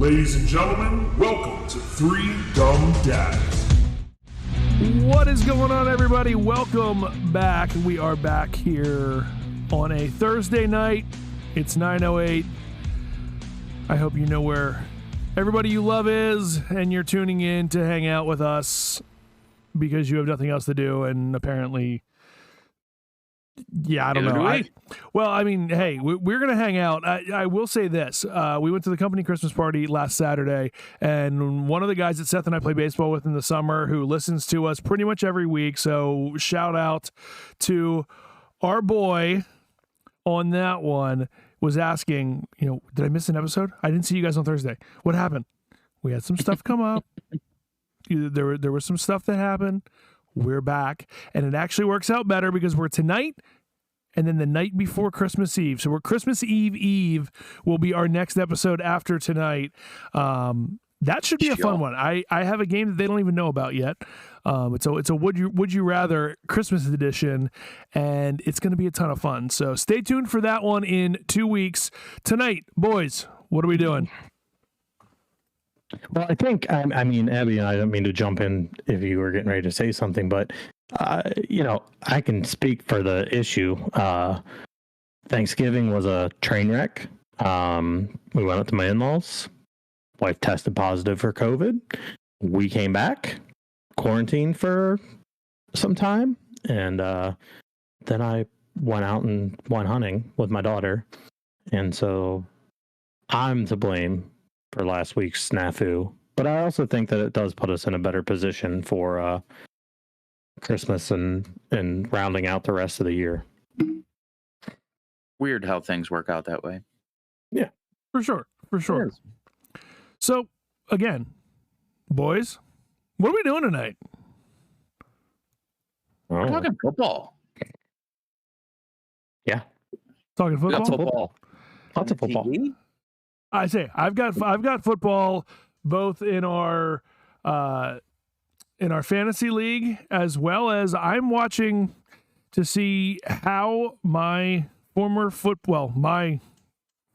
Ladies and gentlemen, welcome to Three Dumb Dads. What is going on, everybody? Welcome back. We are back here on a Thursday night. It's 9:08. I hope you know where everybody you love is, and you're tuning in to hang out with us because you have nothing else to do, and apparently... Yeah, I don't know. Hey, we're going to hang out. I will say this. We went to the company Christmas party last Saturday, and one of the guys that Seth and I play baseball with in the summer who listens to us pretty much every week, so shout out to our boy on that one, was asking, did I miss an episode? I didn't see you guys on Thursday. What happened? We had some stuff come up. There was some stuff that happened. We're back, and it actually works out better because we're tonight and then the night before Christmas Eve. So we're Christmas Eve will be our next episode after tonight. That should be a fun one. I have a game that they don't even know about yet. It's a would you rather Christmas edition, and it's going to be a ton of fun. So stay tuned for that one in 2 weeks. Tonight, boys, what are we doing? Well, I think, Abby, and I don't mean to jump in if you were getting ready to say something, but, I can speak for the issue. Thanksgiving was a train wreck. We went up to my in-laws. Wife tested positive for COVID. We came back, quarantined for some time, and then I went out and went hunting with my daughter. And so I'm to blame for last week's snafu, but I also think that it does put us in a better position for Christmas and rounding out the rest of the year. Weird how things work out that way. Yeah, for sure. So again, boys, what are we doing tonight? We're talking football. Yeah, talking football. Lots of football. TV? I say I've got football both in our fantasy league, as well as I'm watching to see how my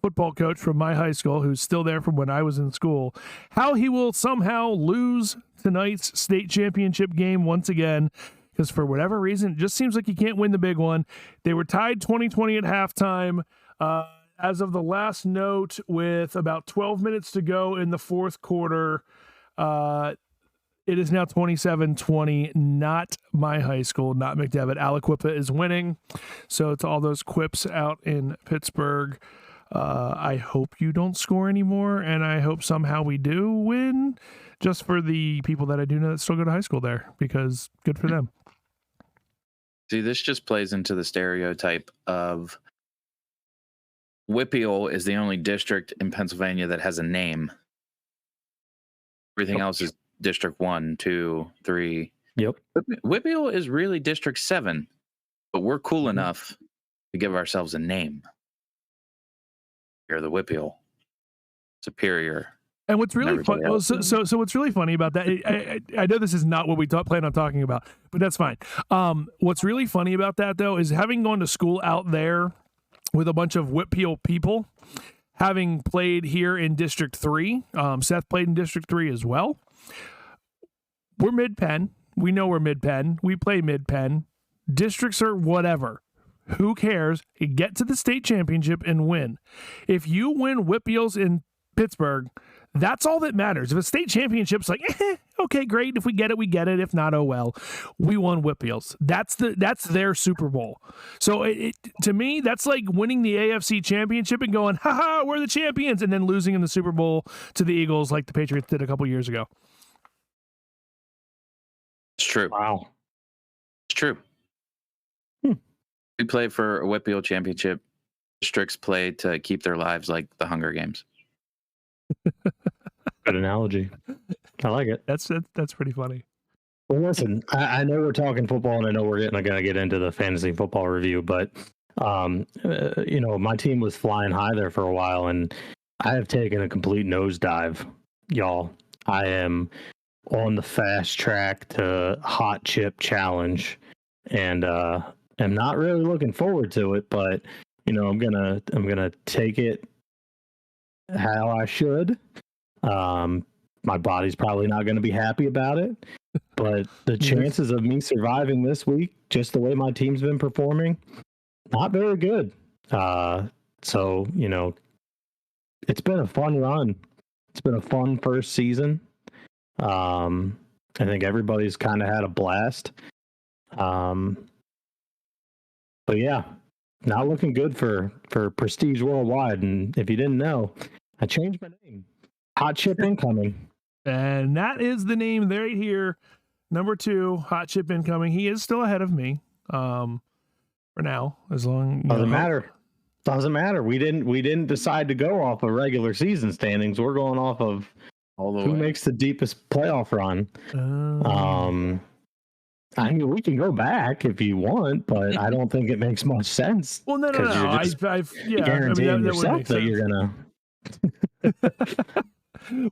football coach from my high school, who's still there from when I was in school, how he will somehow lose tonight's state championship game once again, because for whatever reason it just seems like he can't win the big one. They were tied 20-20 at halftime. As of the last note, with about 12 minutes to go in the fourth quarter, it is now 27-20, not my high school, not McDevitt. Aliquippa is winning. So to all those quips out in Pittsburgh, I hope you don't score anymore, and I hope somehow we do win, just for the people that I do know that still go to high school there, because good for them. See, this just plays into the stereotype of Whippeal is the only district in Pennsylvania that has a name. Everything else is District 1, 2, 3. Yep. Whippeal is really District 7, but we're cool enough to give ourselves a name. You're the Whippeal. Superior. And what's really funny, so what's really funny about that, I know this is not what we plan on talking about, but that's fine. What's really funny about that, though, is having gone to school out there with a bunch of Whippeal people, having played here in District 3. Seth played in District 3 as well. We're mid-pen. We know we're mid-pen. We play mid-pen. Districts are whatever. Who cares? You get to the state championship and win. If you win Whippeals in Pittsburgh, that's all that matters. If a state championship's like, okay, great. If we get it, we get it. If not, oh well. We won Whippeals. That's their Super Bowl. So to me, that's like winning the AFC championship and going, haha, we're the champions, and then losing in the Super Bowl to the Eagles like the Patriots did a couple years ago. It's true. Wow. It's true. We play for a Whippeal championship. Districts play to keep their lives like the Hunger Games. Good analogy. I like it. That's pretty funny. Well, listen, I know we're talking football, and I know we're going to get into the fantasy football review, but my team was flying high there for a while, and I have taken a complete nosedive, y'all. I am on the fast track to Hot Chip Challenge, and I'm not really looking forward to it, but I'm gonna take it how I should. My body's probably not going to be happy about it, but the chances of me surviving this week, just the way my team's been performing, not very good. So, it's been a fun run. It's been a fun first season. I think everybody's kind of had a blast. But yeah, not looking good for Prestige Worldwide. And if you didn't know, I changed my name. Hot Chip Incoming. And that is the name right here. Number 2, Hot Chip Incoming. He is still ahead of me. For now, as long doesn't matter. Doesn't matter. We didn't decide to go off of regular season standings. We're going off of who makes the deepest playoff run. I mean, we can go back if you want, but I don't think it makes much sense. Well, no. Guaranteeing yourself that you're gonna.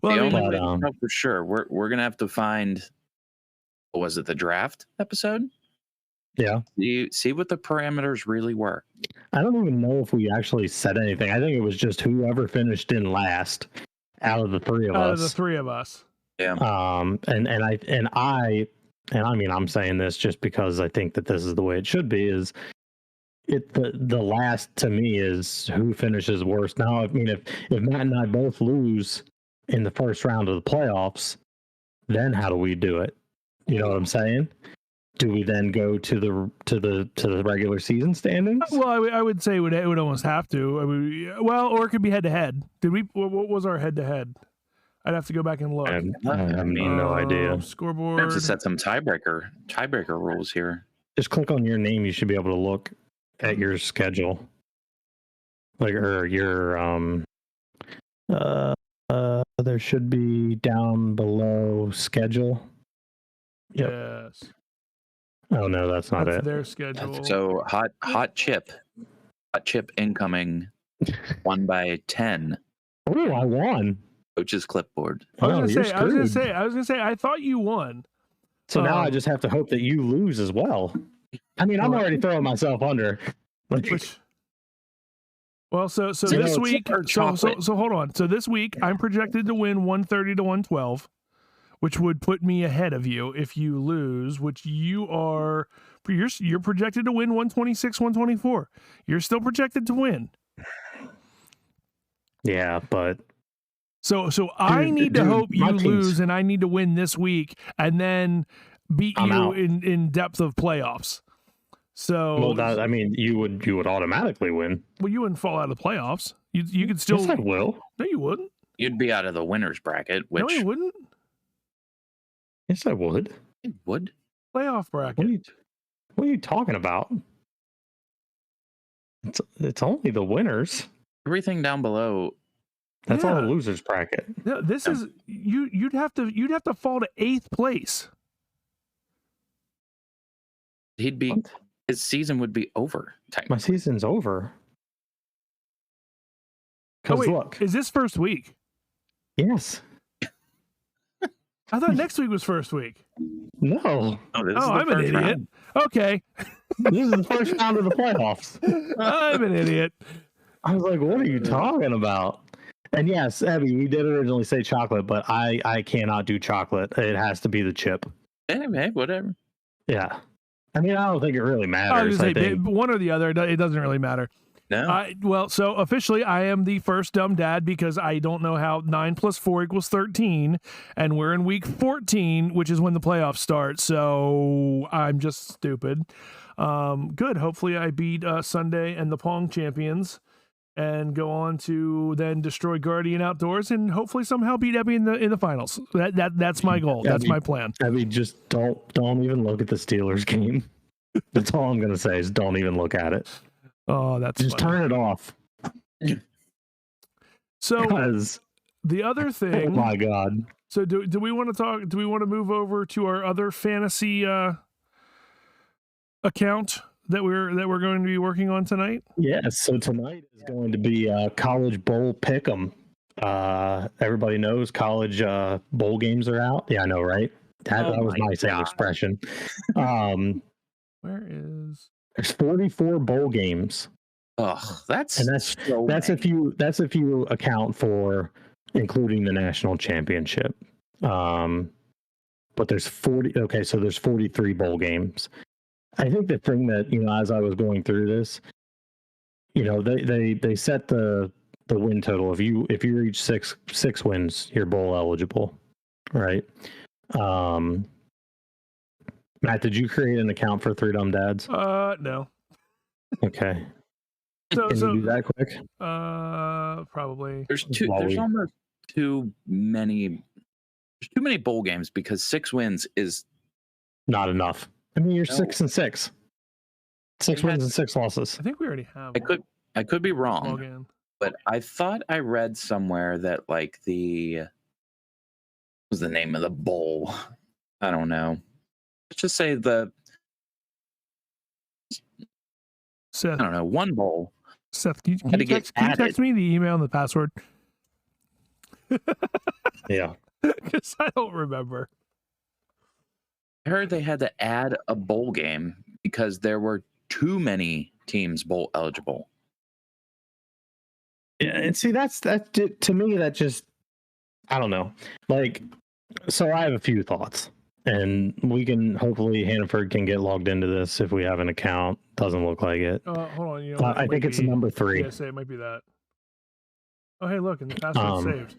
Well, the only way to know for sure, we're gonna have to find. Was it the draft episode? Yeah. See what the parameters really were. I don't even know if we actually said anything. I think it was just whoever finished in last out of the three of us. Yeah. I'm saying this just because I think that this is the way it should be. Is it the last to me is who finishes worst? Now, I mean, if Matt and I both lose in the first round of the playoffs, then how do we do it? You know what I'm saying? Do we then go to the regular season standings? Well, I would say it would almost have to. I mean, or it could be head to head. Did we? What was our head to head? I'd have to go back and look. I have no idea. Scoreboard. We have to set some tiebreaker rules here. Just click on your name. You should be able to look at your schedule, or your there should be down below schedule. Yep. Yes. Oh no, that's not it. Their schedule. So hot chip incoming, 1 by 10. Oh, I won. Coach's clipboard. I was gonna say. I thought you won. So now I just have to hope that you lose as well. I mean, I'm already throwing myself under. Well, so this week. So hold on. So this week, I'm projected to win 130 to 112. Which would put me ahead of you if you lose, which you're projected to win 126, 124. You're still projected to win. Yeah, but so I need to hope you lose, and I need to win this week, and then beat you in depth of playoffs. So, I mean, you would automatically win. Well, you wouldn't fall out of the playoffs. You could still. Yes, I will. No, you wouldn't. You'd be out of the winners bracket. Which... No, you wouldn't. Yes, I would. It would. Playoff bracket. What are you talking about? It's only the winners. Everything down below. That's all the losers bracket. No, this is you'd have to fall to 8th place. His season would be over. My season's over. Look, is this first week? Yes. I thought next week was first week. No. I'm an idiot. Round. Okay. This is the first round of the playoffs. I'm an idiot. I was like, what are you talking about? And yes, Abby, we did originally say chocolate, but I cannot do chocolate. It has to be the chip. Anyway, whatever. Yeah. I mean, I don't think it really matters. I think one or the other. It doesn't really matter. No. So officially, I am the first dumb dad because I don't know how 9 + 4 = 13, and we're in week 14, which is when the playoffs start. So I'm just stupid. Good. Hopefully, I beat Sunday and the Pong champions, and go on to then destroy Guardian Outdoors, and hopefully somehow beat Ebby in the finals. That's my goal. That's my plan. Abby, just don't even look at the Steelers game. That's all I'm gonna say is don't even look at it. Oh, that's just funny. Turn it off. So the other thing. Oh my God. So do we want to talk? Do we want to move over to our other fantasy account that we're going to be working on tonight? Yes. So tonight is going to be College Bowl Pick'em. Everybody knows college bowl games are out. Yeah, I know, right? That was my same expression. Where is? There's 44 bowl games. Oh, that's if you account for including the national championship. But there's 40. Okay, so there's 43 bowl games. I think the thing that, as I was going through this, they set the win total. If you reach six wins, you're bowl eligible, right? Matt, did you create an account for Three Dumb Dads? No. Okay. So, Can you do that quick? Probably. There's almost too many. There's too many bowl games because 6 wins is not enough. I mean, you're 6-6. 6 wins and 6 losses. I think we already have. I could be wrong, Logan. but I thought I read somewhere that like what was the name of the bowl? I don't know. Let's just say Seth. I don't know, one bowl. Seth, can you text me the email and the password? Yeah. Because I don't remember. I heard they had to add a bowl game because there were too many teams bowl eligible. Yeah, and see, that to me, that just, I don't know. Like, so I have a few thoughts, and we can, hopefully Hannaford can get logged into this if we have an account. Doesn't look like it. Hold on. I think it's number 3. Yeah, say it might be that. Oh, hey, look, and the password's saved.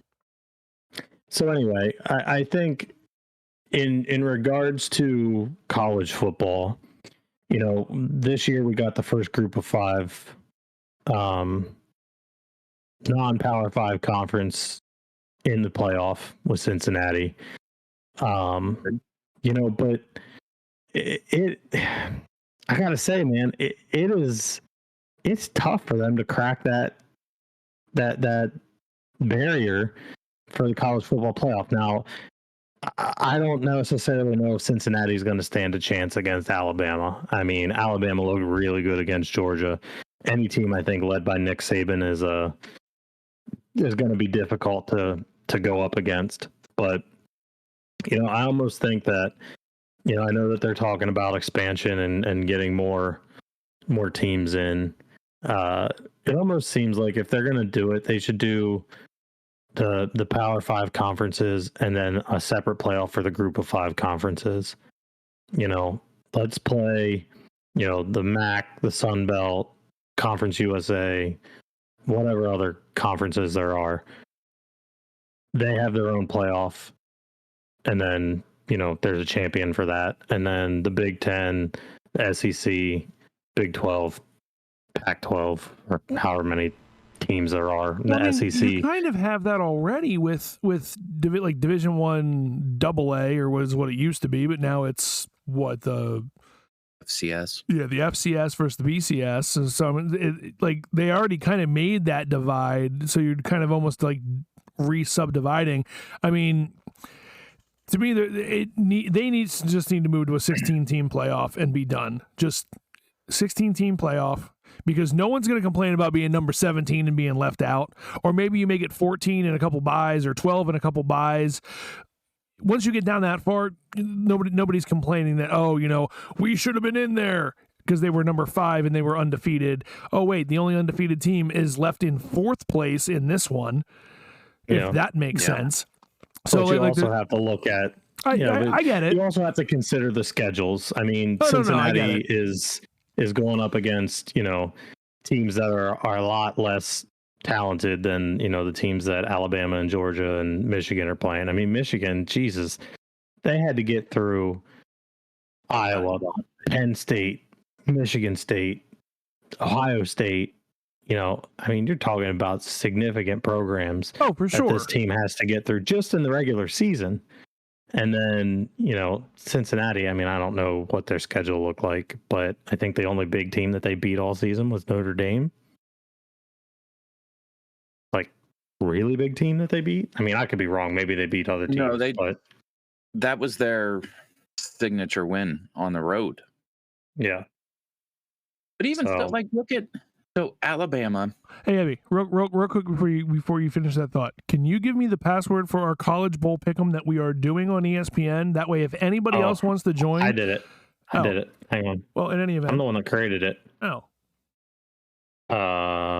So anyway, I think in regards to college football, this year we got the first group of 5 non-Power 5 conference in the playoff with Cincinnati. But it I gotta say, man, it's tough for them to crack that barrier for the college football playoff. Now, I don't necessarily know if Cincinnati is going to stand a chance against Alabama. I mean, Alabama looked really good against Georgia. Any team, I think, led by Nick Saban is going to be difficult to go up against. But I almost think that I know that they're talking about expansion and getting more teams in. It almost seems like if they're going to do it, they should do the Power 5 conferences and then a separate playoff for the group of 5 conferences. Let's play, the MAC, the Sun Belt, Conference USA, whatever other conferences there are. They have their own playoff. And then, there's a champion for that. And then the Big 10, the SEC, Big 12, Pac-12, or however many teams there are in the SEC. You kind of have that already with Division One AA, or was what it used to be, but now it's what the FCS. Yeah, the FCS versus the BCS. So they already kind of made that divide, so you're kind of almost like re-subdividing. I mean, to me, they need to move to a 16-team playoff and be done. Just 16-team playoff. Because no one's going to complain about being number 17 and being left out. Or maybe you make it 14 and a couple buys, or 12 and a couple buys. Once you get down that far, nobody's complaining that, we should have been in there because they were number 5 and they were undefeated. Oh, wait, the only undefeated team is left in 4th place in this one, if that makes sense. So you also have to look at, I get it. You also have to consider the schedules. I mean, Cincinnati is going up against, teams that are a lot less talented than, the teams that Alabama and Georgia and Michigan are playing. I mean, Michigan, Jesus, they had to get through Iowa, Penn State, Michigan State, Ohio State. You're talking about significant programs. Oh, for sure. That this team has to get through just in the regular season. And then, Cincinnati, I don't know what their schedule looked like, but I think the only big team that they beat all season was Notre Dame. Like, really big team that they beat? I could be wrong. Maybe they beat other teams. No, that was their signature win on the road. Yeah. But even still, look at Alabama. Hey, Abby, real quick before you finish that thought, can you give me the password for our College Bowl Pick'em that we are doing on ESPN? That way, if anybody else wants to join, I did it. Hang on. Well, in any event, I'm the one that created it. Oh.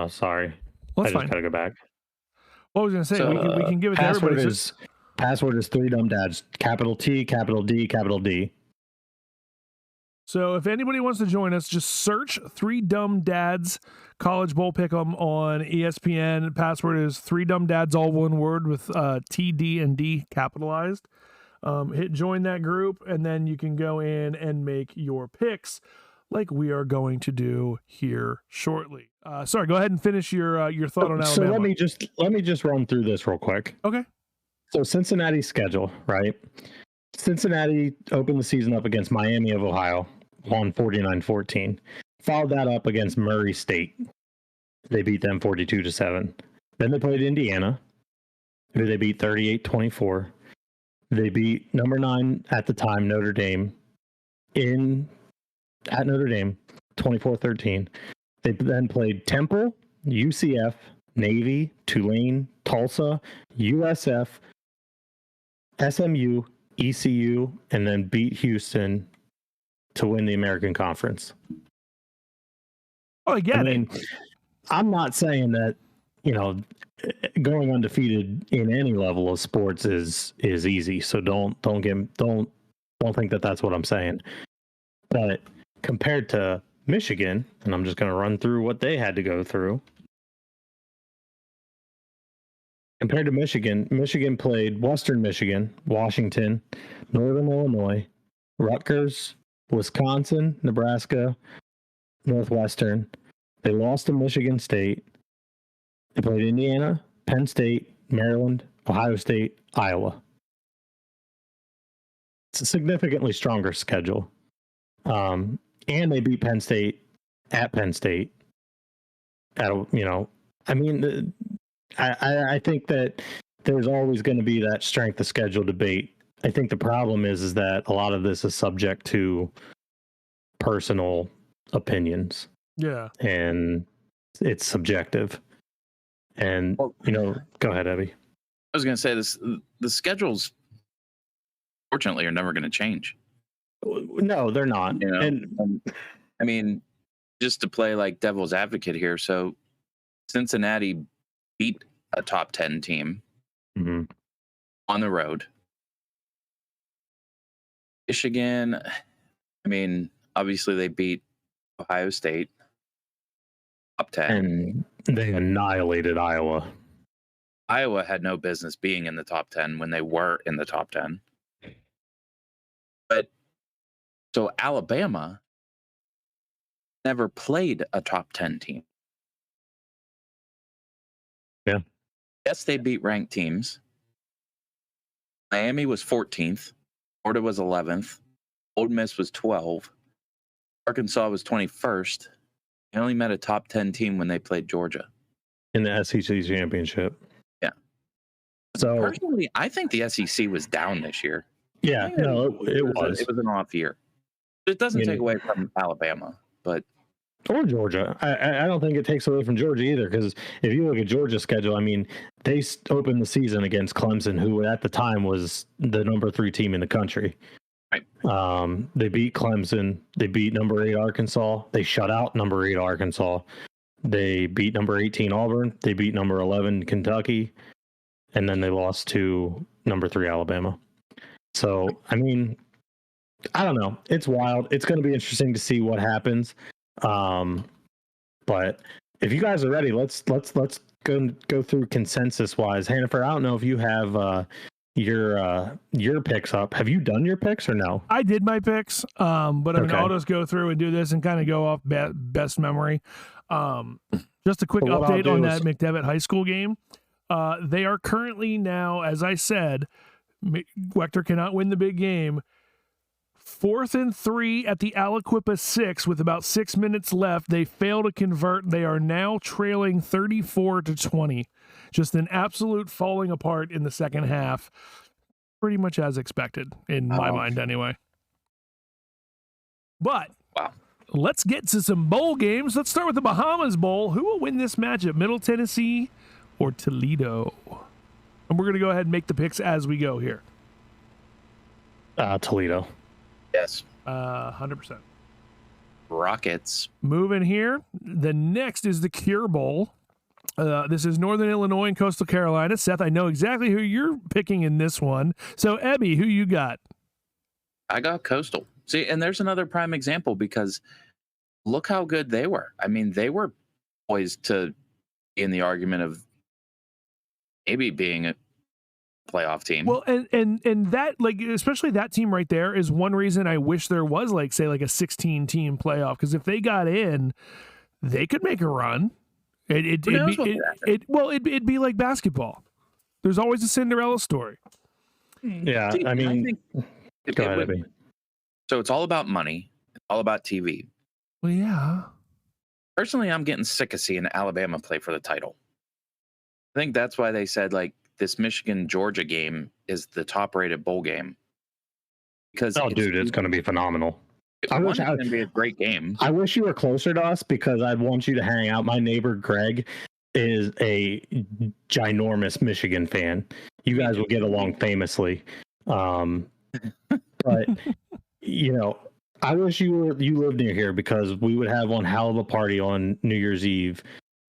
Sorry. Well, I just gotta go back. What was I going to say? So, we can give it to Password everybody. password is 3 dumb dads. Capital T, capital D, capital D. So if anybody wants to join us, just search 3 Dumb Dads College Bowl Pick'em on ESPN. Password is 3 Dumb Dads, all one word with T, D, and D capitalized. Hit join that group, and then you can go in and make your picks like we are going to do here shortly. Sorry, go ahead and finish your thought on Alabama. So let me just run through this real quick. Okay. So Cincinnati's schedule, right? Cincinnati opened the season up against Miami of Ohio, won 49-14. Followed that up against Murray State. They beat them 42-7. Then they played Indiana, who they beat 38-24. They beat number 9 at the time, Notre Dame, at Notre Dame, 24-13. They then played Temple, UCF, Navy, Tulane, Tulsa, USF, SMU, ECU, and then beat Houston to win the American Conference. Oh, I get it. I'm not saying that, going undefeated in any level of sports is easy. So don't think that that's what I'm saying. But compared to Michigan, and I'm just going to run through what they had to go through. Compared to Michigan, Michigan played Western Michigan, Washington, Northern Illinois, Rutgers, Wisconsin, Nebraska, Northwestern. They lost to Michigan State. They played Indiana, Penn State, Maryland, Ohio State, Iowa. It's a significantly stronger schedule. And they beat Penn State at Penn State. I think that there's always going to be that strength of schedule debate. I think the problem is that a lot of this is subject to personal opinions. Yeah. And it's subjective. And, go ahead, Abby. I was going to say the schedules, fortunately, are never going to change. No, they're not. And I mean, just to play like devil's advocate here. So Cincinnati beat a top 10 team on the road. Michigan, I mean, obviously they beat Ohio State, top 10. And they annihilated Iowa. Iowa had no business being in the top 10 when they were in the top 10. But so Alabama never played a top 10 team. Yeah. Yes, they beat ranked teams. Miami was 14th. Florida was 11th. Ole Miss was 12th. Arkansas was 21st. They only met a top 10 team when they played Georgia. In the SEC championship. Yeah. So personally, I think the SEC was down this year. Yeah, no, it was. It was an off year. It doesn't take away from Alabama, but or Georgia. I don't think it takes away from Georgia either, because if you look at Georgia's schedule, I mean, they opened the season against Clemson, who at the time was the number 3 team in the country. Right. They beat Clemson. They beat number 8 Arkansas. They shut out number 8 Arkansas. They beat number 18 Auburn. They beat number 11 Kentucky, and then they lost to number 3 Alabama. So, I mean, I don't know. It's wild. It's going to be interesting to see what happens. But if you guys are ready, let's go through consensus wise. Hannaford, I don't know if you have your picks up. Have you done your picks or no? I did my picks, but I mean, I'll just go through and do this and kind of go off best memory. Just a quick update on that McDevitt High School game. They are currently now, as I said, Wechter cannot win the big game. 4th and 3 at the Aliquippa 6 with about 6 minutes left. They fail to convert. They are now trailing 34-20. Just an absolute falling apart in the second half. Pretty much as expected in my mind anyway. But let's get to some bowl games. Let's start with the Bahamas Bowl. Who will win this matchup, Middle Tennessee or Toledo? And we're going to go ahead and make the picks as we go here. Toledo. Yes. 100%. Rockets. Moving here. The next is the Cure Bowl. This is Northern Illinois and Coastal Carolina. Seth, I know exactly who you're picking in this one. So, Ebby, who you got? I got Coastal. See, and there's another prime example because look how good they were. I mean, they were poised to be in the argument of maybe being a playoff team. Well, and that, like, especially that team right there is one reason I wish there was, like, say, like a 16 team playoff, because if they got in, they could make a run. It'd be like basketball. There's always a Cinderella story. Yeah, See, I mean, go ahead, Abby. So it's all about money. It's all about TV. Well, yeah. Personally, I'm getting sick of seeing Alabama play for the title. I think that's why they said, like, this Michigan-Georgia game is the top-rated bowl game. Because it's going to be phenomenal. It's going to be a great game. I wish you were closer to us because I'd want you to hang out. My neighbor Greg is a ginormous Michigan fan. You guys will get along famously. But you know, I wish you lived near here because we would have one hell of a party on New Year's Eve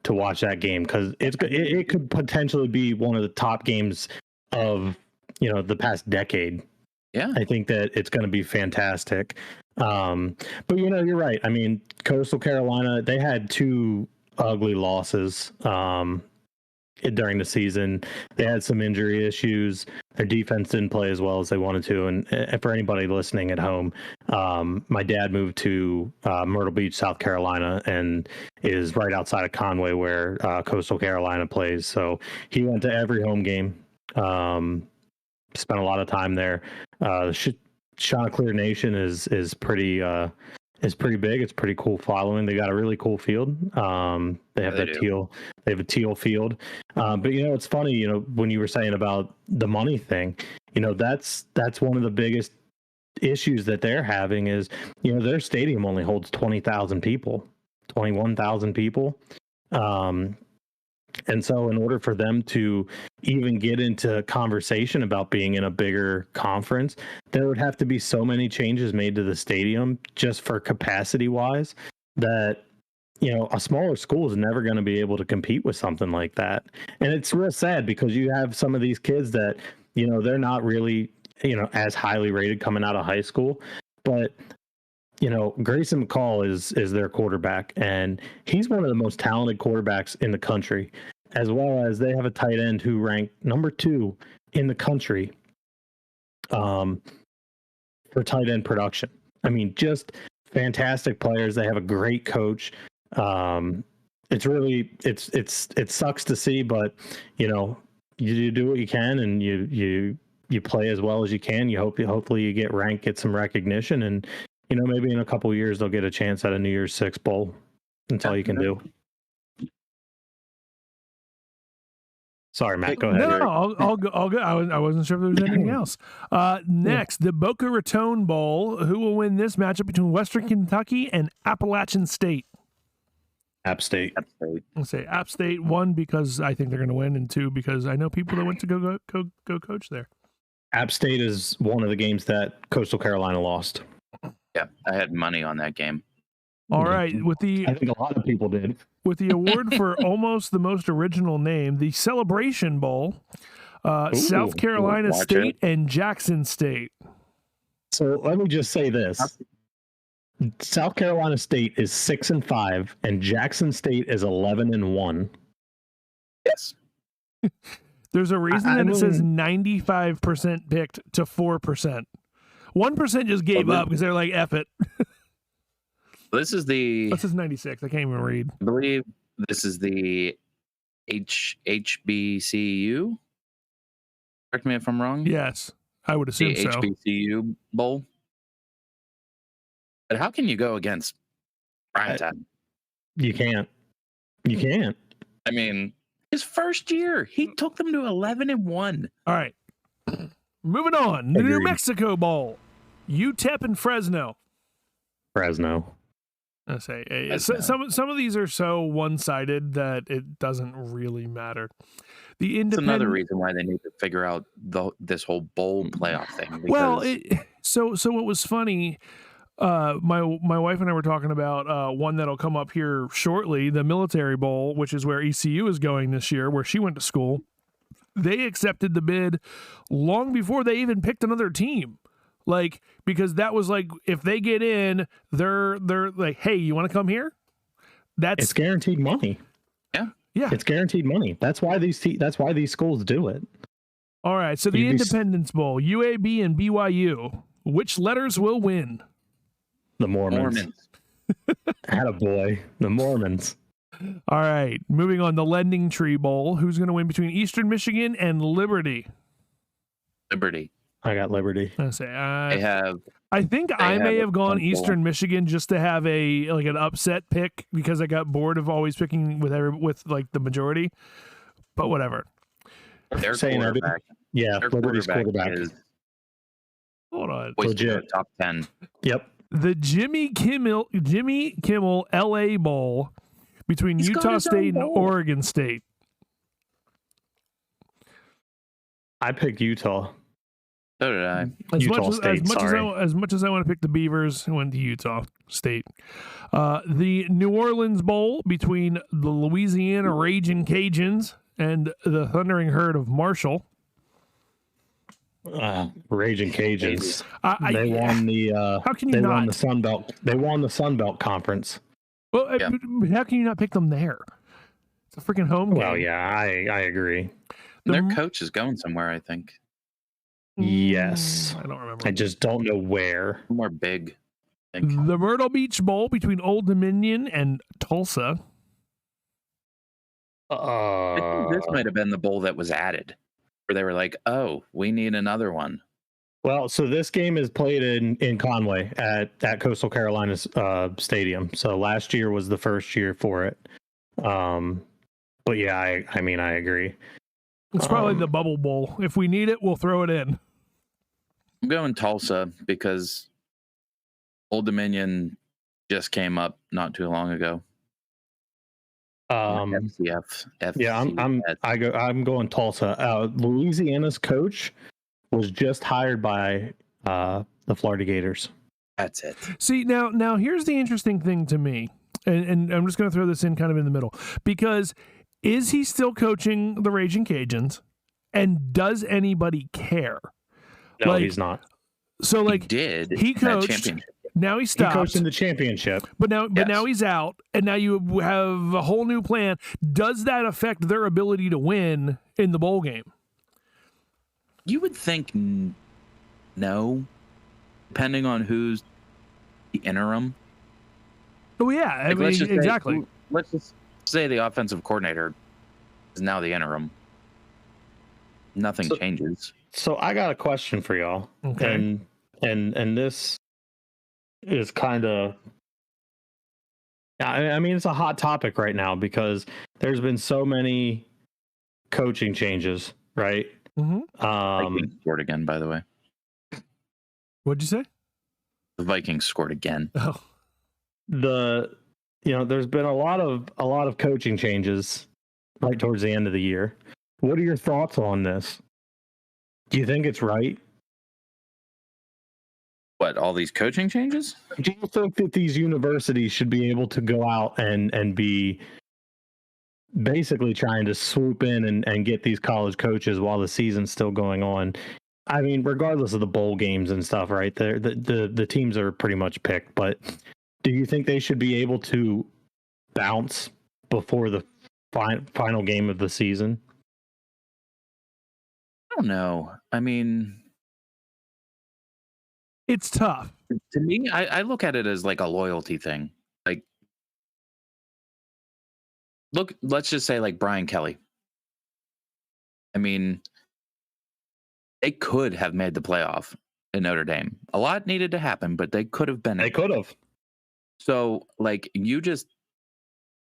to watch that game because it could potentially be one of the top games of the past decade. Yeah, I think that it's going to be fantastic. But you're right. I mean, Coastal Carolina, they had two ugly losses during the season. They had some injury issues. Their defense didn't play as well as they wanted to. And for anybody listening at home, my dad moved to Myrtle Beach, South Carolina, and is right outside of Conway where Coastal Carolina plays. So he went to every home game. Spent a lot of time there. Chanticleer Nation is pretty big. It's pretty cool following. They got a really cool field. They have They have a teal field. But it's funny. When you were saying about the money thing, that's one of the biggest issues that they're having is their stadium only holds 20,000 people, 21,000 people. And so in order for them to even get into conversation about being in a bigger conference, there would have to be so many changes made to the stadium just for capacity wise that, a smaller school is never going to be able to compete with something like that. And it's real sad because you have some of these kids that, they're not really, as highly rated coming out of high school, but Grayson McCall is their quarterback, and he's one of the most talented quarterbacks in the country, as well as they have a tight end who ranked number 2 in the country for tight end production. I mean, just fantastic players. They have a great coach. It sucks to see, but you do what you can, and you play as well as you can. Hopefully you get ranked, get some recognition, and maybe in a couple of years they'll get a chance at a New Year's Six bowl. That's all you can do. Sorry, Matt, go ahead. No, I'll go. I wasn't sure if there was anything else. Next, the Boca Raton Bowl. Who will win this matchup between Western Kentucky and Appalachian State? App State. I'll say App State, 1, because I think they're going to win, and 2, because I know people that went to go coach there. App State is one of the games that Coastal Carolina lost. Yeah, I had money on that game. All right, I think a lot of people did. With the award for almost the most original name, the Celebration Bowl, South Carolina State and Jackson State. So let me just say this: South Carolina State is 6-5, and Jackson State is 11-1. Yes. There's a reason that it says 95% picked to 4%. 1% just gave up because they're like, F it. This is 96. I can't even read. I believe this is the HBCU. Correct me if I'm wrong. Yes, I would assume the HBCU Bowl. But how can you go against primetime? You can't. I mean, his first year, he took them to 11-1. All right. Moving on. The New Mexico Bowl. UTEP and Fresno. I say some of these are so one-sided that it doesn't really matter. It's another reason why they need to figure out this whole bowl playoff thing. Well, so what was funny, My wife and I were talking about one that'll come up here shortly, the Military Bowl, which is where ECU is going this year, where she went to school. They accepted the bid long before they even picked another team. Like, because that was like, if they get in, they're like, hey, you want to come here? It's guaranteed money. Yeah. It's guaranteed money. That's why these schools do it. All right. So the Independence Bowl, UAB and BYU. Which letters will win? The Mormons. Attaboy. The Mormons. All right. Moving on, the Lending Tree Bowl. Who's going to win between Eastern Michigan and Liberty? Liberty. I got Liberty. I say, I think I may have gone Eastern Michigan just to have an upset pick because I got bored of always picking with like the majority. But whatever. Their Saying quarterback. Yeah, Their Liberty's quarterback. is Hold on. Legit. top 10. Yep. The Jimmy Kimmel LA Bowl between He's got Utah his own State and bowl. Oregon State. I picked Utah. So did I. Utah State, As much as I want to pick the Beavers, I went to Utah State. The New Orleans Bowl between the Louisiana Raging Cajuns and the Thundering Herd of Marshall. Raging Cajuns. They won the. How can you they not? won the Sun Belt. They won the Sun Belt Conference. Well, Yeah. but how can you not pick them there? It's a freaking home game. Well, yeah, I agree. Their coach is going somewhere, I think. Yes. I don't remember. I just don't know where. Somewhere big. I think. The Myrtle Beach Bowl between Old Dominion and Tulsa. I think this might have been the bowl that was added, where they were like, "Oh, we need another one." Well, so this game is played in Conway at Coastal Carolina's stadium. So last year was the first year for it. But yeah, I mean, I agree. It's probably the Bubble Bowl. If we need it, we'll throw it in. I'm going Tulsa because Old Dominion just came up not too long ago. FCF. Yeah, I'm going Tulsa. Louisiana's coach was just hired by the Florida Gators. That's it. See, now here's the interesting thing to me, and I'm just going to throw this in kind of in the middle, because is he still coaching the Raging Cajuns, and does anybody care? No, he's not. So, like, He did. he in that coached. championship. Now he He stopped. coached in the championship. But Yes. now he's out, and now you have a whole new plan. Does that affect their ability to win in the bowl game? You would think no, depending on who's the interim. Oh yeah, I Like, mean, let's just exactly. let's just say the offensive coordinator is now the interim. Nothing changes. So I got a question for y'all. Okay. And this is kind of, I mean, it's a hot topic right now because there's been so many coaching changes, right? Mm-hmm. Vikings scored again, by the way. What'd you say? The Vikings scored again. Oh, There's been a lot of coaching changes right towards the end of the year. What are your thoughts on this? Do you think it's right? What, all these coaching changes? Do you think that these universities should be able to go out and be basically trying to swoop in and get these college coaches while the season's still going on? I mean, regardless of the bowl games and stuff, right? The teams are pretty much picked, but do you think they should be able to bounce before the final game of the season? I don't know. I mean, it's tough. to me, I look at it as like a loyalty thing. Like, let's just say like Brian Kelly. I mean, they could have made the playoff in Notre Dame. A lot needed to happen, but they could have been. They could have. So, like, you just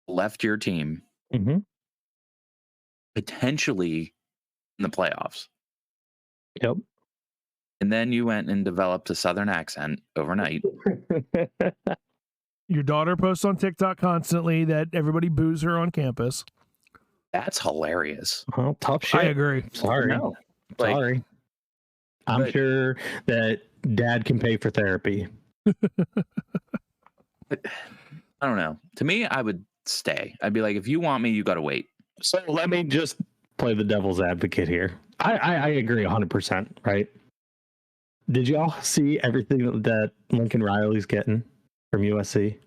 left your team Mm-hmm. potentially in the playoffs. Yep. And then you went and developed a Southern accent overnight. Your daughter posts on TikTok constantly that everybody boos her on campus. That's hilarious. Well, tough shit. I agree. Sorry. No. Like, Sorry. I'm but- sure that dad can pay for therapy. I don't know. To me, I would stay. I'd be like, if you want me, you got to wait. So let me just play the devil's advocate here. I agree 100%, right? Did y'all see everything that Lincoln Riley's getting from USC?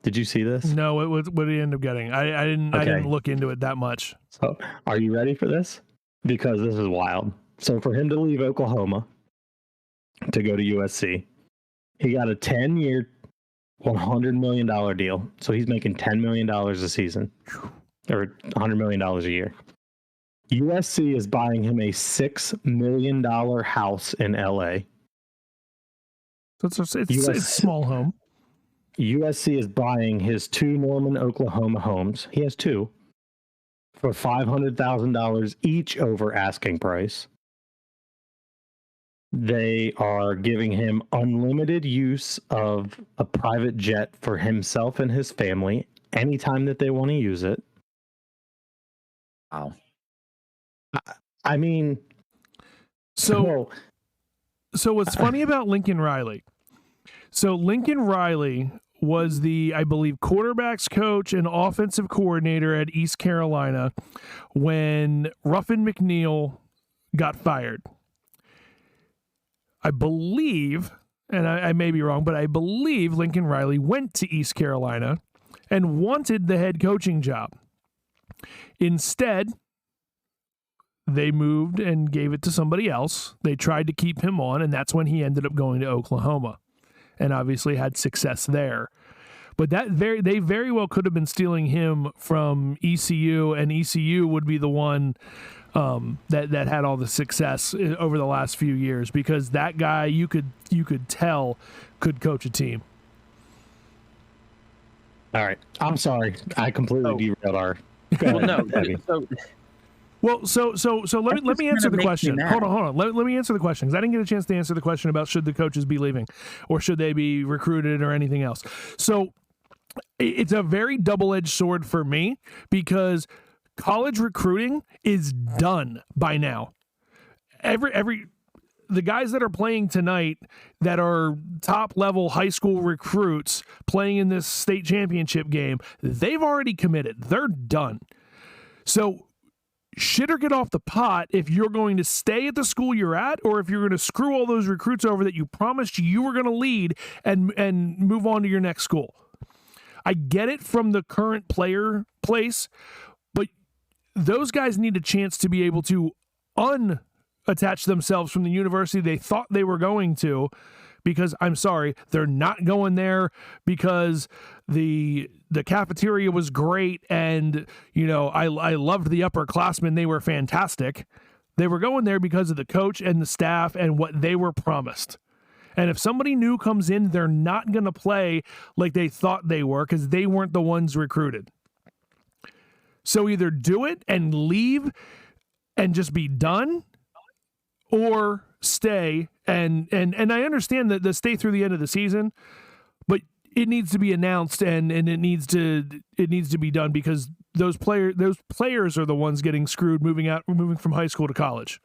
Did you see this? No, what did he end up getting? I didn't look into it that much. So are you ready for this? Because this is wild. So for him to leave Oklahoma to go to USC, he got a 10-year, $100 million deal. So he's making $10 million a season, or $100 million a year. USC is buying him a $6 million house in LA. So it's a small home. USC is buying his 2 Norman, Oklahoma homes. He has 2 for $500,000 each over asking price. They are giving him unlimited use of a private jet for himself and his family anytime that they want to use it. Wow. I mean, so what's funny about Lincoln Riley? So Lincoln Riley was the, I believe, quarterbacks coach and offensive coordinator at East Carolina when Ruffin McNeil got fired. I believe, and I may be wrong, but I believe Lincoln Riley went to East Carolina and wanted the head coaching job. Instead, they moved and gave it to somebody else. They tried to keep him on, and that's when he ended up going to Oklahoma and obviously had success there. But they very well could have been stealing him from ECU, and ECU would be the one that had all the success over the last few years, because that guy you could tell could coach a team. All right, I'm sorry, I completely derailed our. Well, no. So let me answer the question. Hold on. Let me answer the question, because I didn't get a chance to answer the question about should the coaches be leaving or should they be recruited or anything else. So it's a very double-edged sword for me, because college recruiting is done by now. The guys that are playing tonight that are top-level high school recruits playing in this state championship game, they've already committed. They're done. So shit or get off the pot if you're going to stay at the school you're at, or if you're going to screw all those recruits over that you promised you were going to lead and move on to your next school. I get it from the current player place, but those guys need a chance to be able to unattach themselves from the university they thought they were going to, because I'm sorry, they're not going there because the cafeteria was great and, I loved the upperclassmen. They were fantastic. They were going there because of the coach and the staff and what they were promised. And if somebody new comes in, they're not going to play like they thought they were, because they weren't the ones recruited. So either do it and leave and just be done, or stay and I understand that the stay through the end of the season, but it needs to be announced and it needs to be done, because those players are the ones getting screwed moving from high school to college.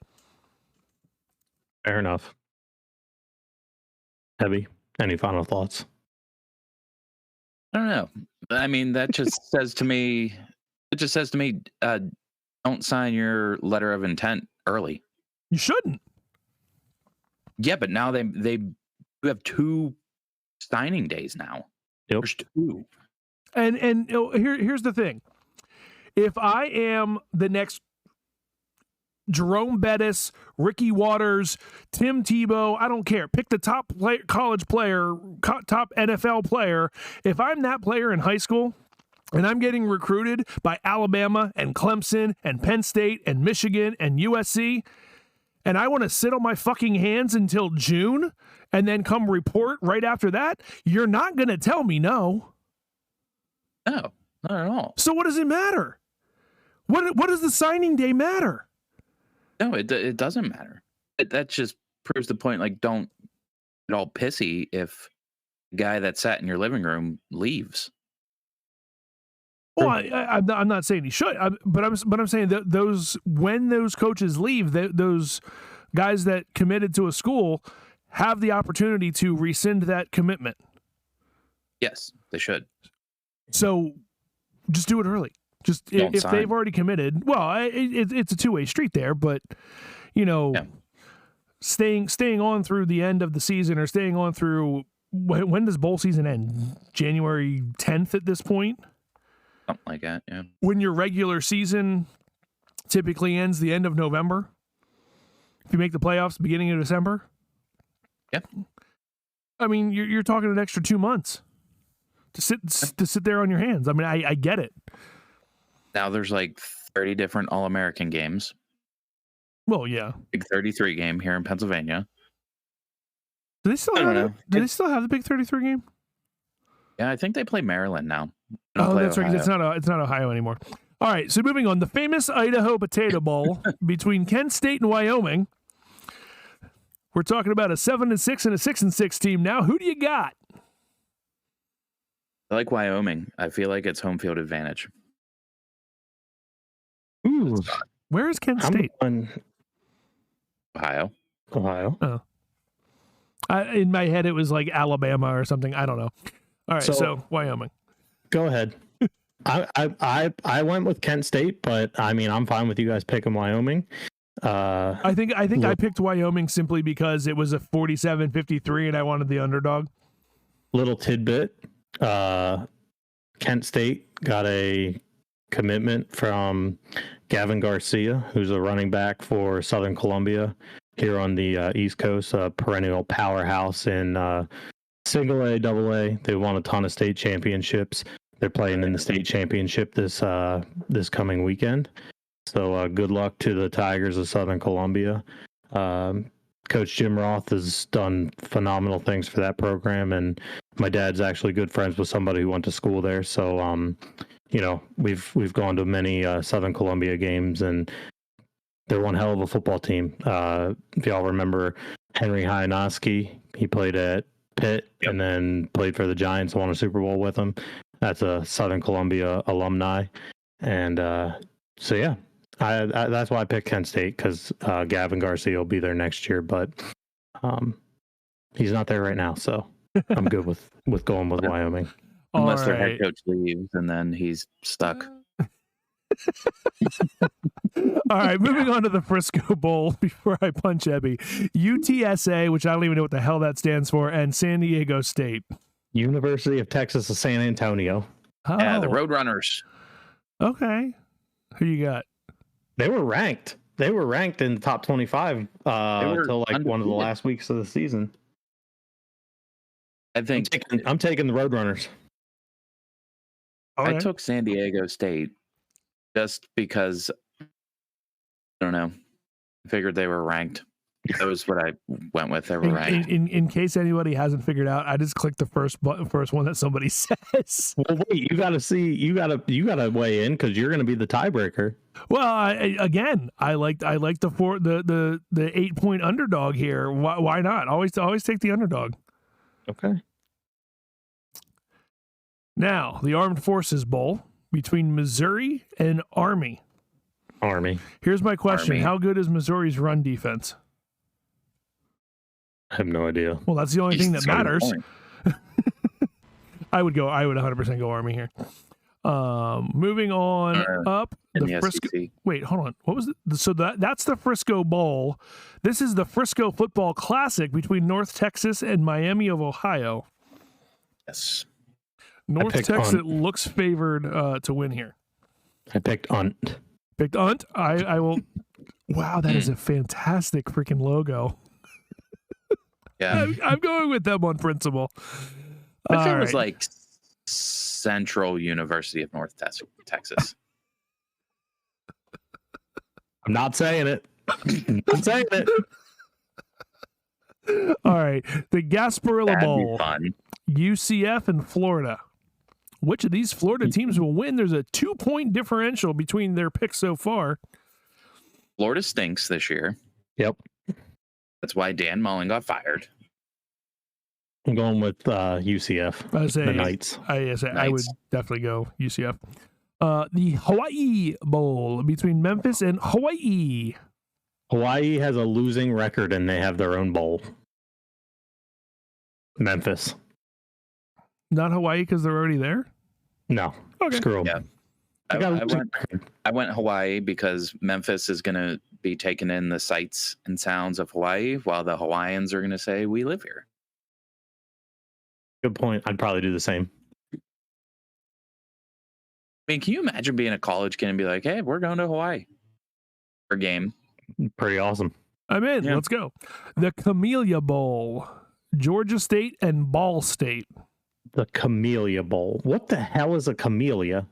Fair enough. Heavy, any final thoughts? I don't know. I mean, that just says to me, don't sign your letter of intent early. You shouldn't. Yeah, but now they have 2 signing days now. Yep. There's 2. And here's the thing. If I am the next Jerome Bettis, Ricky Waters, Tim Tebow, I don't care. Pick the top college player, top NFL player. If I'm that player in high school and I'm getting recruited by Alabama and Clemson and Penn State and Michigan and USC, and I want to sit on my fucking hands until June and then come report right after that, you're not going to tell me no. No, not at all. So what does it matter? What does the signing day matter? No, it doesn't matter. That just proves the point. Like, don't get all pissy if the guy that sat in your living room leaves. Well, I'm not saying he should, but I'm saying that when those coaches leave, those guys that committed to a school have the opportunity to rescind that commitment. Yes, they should. So just do it early. Just Don't if sign. they've already committed, well, it's a two-way street there, but you know, Yeah. staying on through the end of the season or staying on through when does bowl season end? January 10th at this point? Something like that. Yeah. When your regular season typically ends the end of November. If you make the playoffs beginning of December. Yep. I mean, you're talking an extra 2 months to sit there on your hands. I mean, I get it. Now there's like 30 different All-American games. Well, yeah. Big 33 game here in Pennsylvania. Do they still I have don't it? know. Do they still have the Big 33 game? Yeah, I think they play Maryland now. They don't Oh, play that's right. 'Cause it's not Ohio anymore. All right. So moving on, the famous Idaho Potato Bowl between Kent State and Wyoming. We're talking about a 7-6 and a 6-6 team now. Who do you got? I like Wyoming. I feel like it's home field advantage. Ooh, Where is Kent I'm State? on Ohio. Ohio. In my head, it was like Alabama or something. I don't know. All right. So, So- Wyoming. Go ahead. I went with Kent State, but I mean, I'm fine with you guys picking Wyoming. I think I Look. picked Wyoming simply because it was a 47-53 and I wanted the underdog. Little tidbit. Kent State got a commitment from Gavin Garcia, who's a running back for Southern Columbia here on the East Coast, a perennial powerhouse in single A, double A. They won a ton of state championships. They're playing in the state championship this coming weekend. So good luck to the Tigers of Southern Columbia. Coach Jim Roth has done phenomenal things for that program, and my dad's actually good friends with somebody who went to school there. So we've gone to many Southern Columbia games, and they're one hell of a football team. If y'all remember Henry Hynoski, he played at Pitt and then played for the Giants, won a Super Bowl with them. That's a Southern Columbia alumni. And so, yeah, that's why I picked Kent State, because Gavin Garcia will be there next year, but he's not there right now. So I'm good with going with Wyoming. Unless All their right. head coach leaves and then he's stuck. All right, moving on to the Frisco Bowl before I punch Ebby. UTSA, which I don't even know what the hell that stands for, and San Diego State. University of Texas of San Antonio. Yeah, the Oh, Roadrunners. Okay. Who you got? They were ranked. They were ranked in the top 25 were until like one of the undefeated. last weeks of the season. I think I'm taking the Roadrunners. Okay. I took San Diego State just because, I don't know, I figured they were ranked. That was what I went with. They were ranked. In case anybody hasn't figured out, I just clicked the first one that somebody says. Well, wait, you got to weigh in because you're going to be the tiebreaker. Well, I like the 8-point underdog here. Why not? Always take the underdog. Okay. Now, the Armed Forces Bowl between Missouri and Army. Army. Here's my question. Army. How good is Missouri's run defense? I have no idea. Well, that's the only thing that It's got a matters. point. I would 100% go Army here. Moving on up, In the the Frisco. SEC. Wait, hold on. What was it? So that's the Frisco Bowl. This is the Frisco Football Classic between North Texas and Miami of Ohio. Yes. North picked Texas Unt. looks favored to win here. I picked Unt. Picked Unt. I will. Wow, that is a fantastic freaking logo. Yeah. I'm going with them on principle. If All it was right. like Central University of North Texas. I'm not saying it. I'm not saying it. All right, the Gasparilla That'd be Bowl, fun. UCF and Florida. Which of these Florida teams will win? There's a 2-point differential between their picks so far. Florida stinks this year. Yep. That's why Dan Mullen got fired. I'm going with UCF. I say, The Knights. I would Knights. definitely go UCF. The Hawaii Bowl between Memphis and Hawaii. Hawaii has a losing record and they have their own bowl. Memphis. Not Hawaii because they're already there? No. Okay. Screw them. Yeah. I went Hawaii because Memphis is going to be taking in the sights and sounds of Hawaii, while the Hawaiians are going to say, we live here. Good point. I'd probably do the same. I mean, can you imagine being a college kid and be like, hey, we're going to Hawaii for a game? Pretty awesome. I'm in. Yeah. Let's go. The Camellia Bowl, Georgia State and Ball State. The Camellia Bowl. What the hell is a camellia?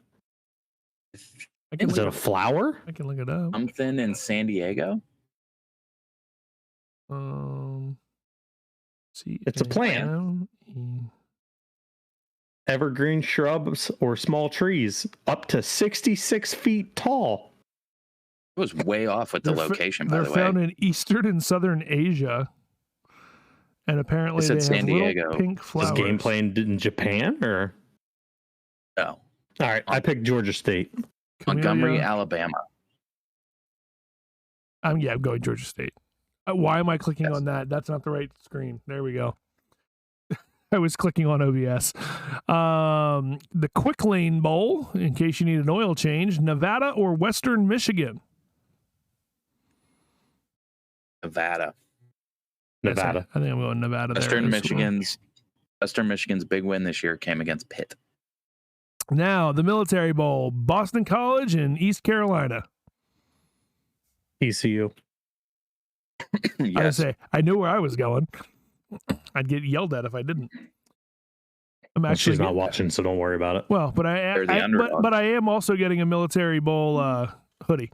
I can, Is it look, a flower? I can look it up. Something in San Diego? See, It's a plant. Evergreen shrubs or small trees up to 66 feet tall. It was way off with the location, by they're the way. found in eastern and southern Asia, and apparently said they San have Diego. little pink Is flowers. game played in Japan or? No. All right, I picked Georgia State. Montgomery, Camellia. Alabama. I'm going Georgia State. Why am I clicking Yes. on that? That's not the right screen. There we go. I was clicking on OBS. The Quick Lane Bowl, in case you need an oil change, Nevada or Western Michigan? Nevada. Nevada. I think I'm going Nevada. Western there. Michigan's big win this year came against Pitt. Now, the Military Bowl, Boston College and East Carolina. ECU. I Yes. say, I knew where I was going. I'd get yelled at if I didn't. I'm Well, actually she's not watching, so don't worry about it. Well, but They're the underdog. but I am also getting a Military Bowl hoodie.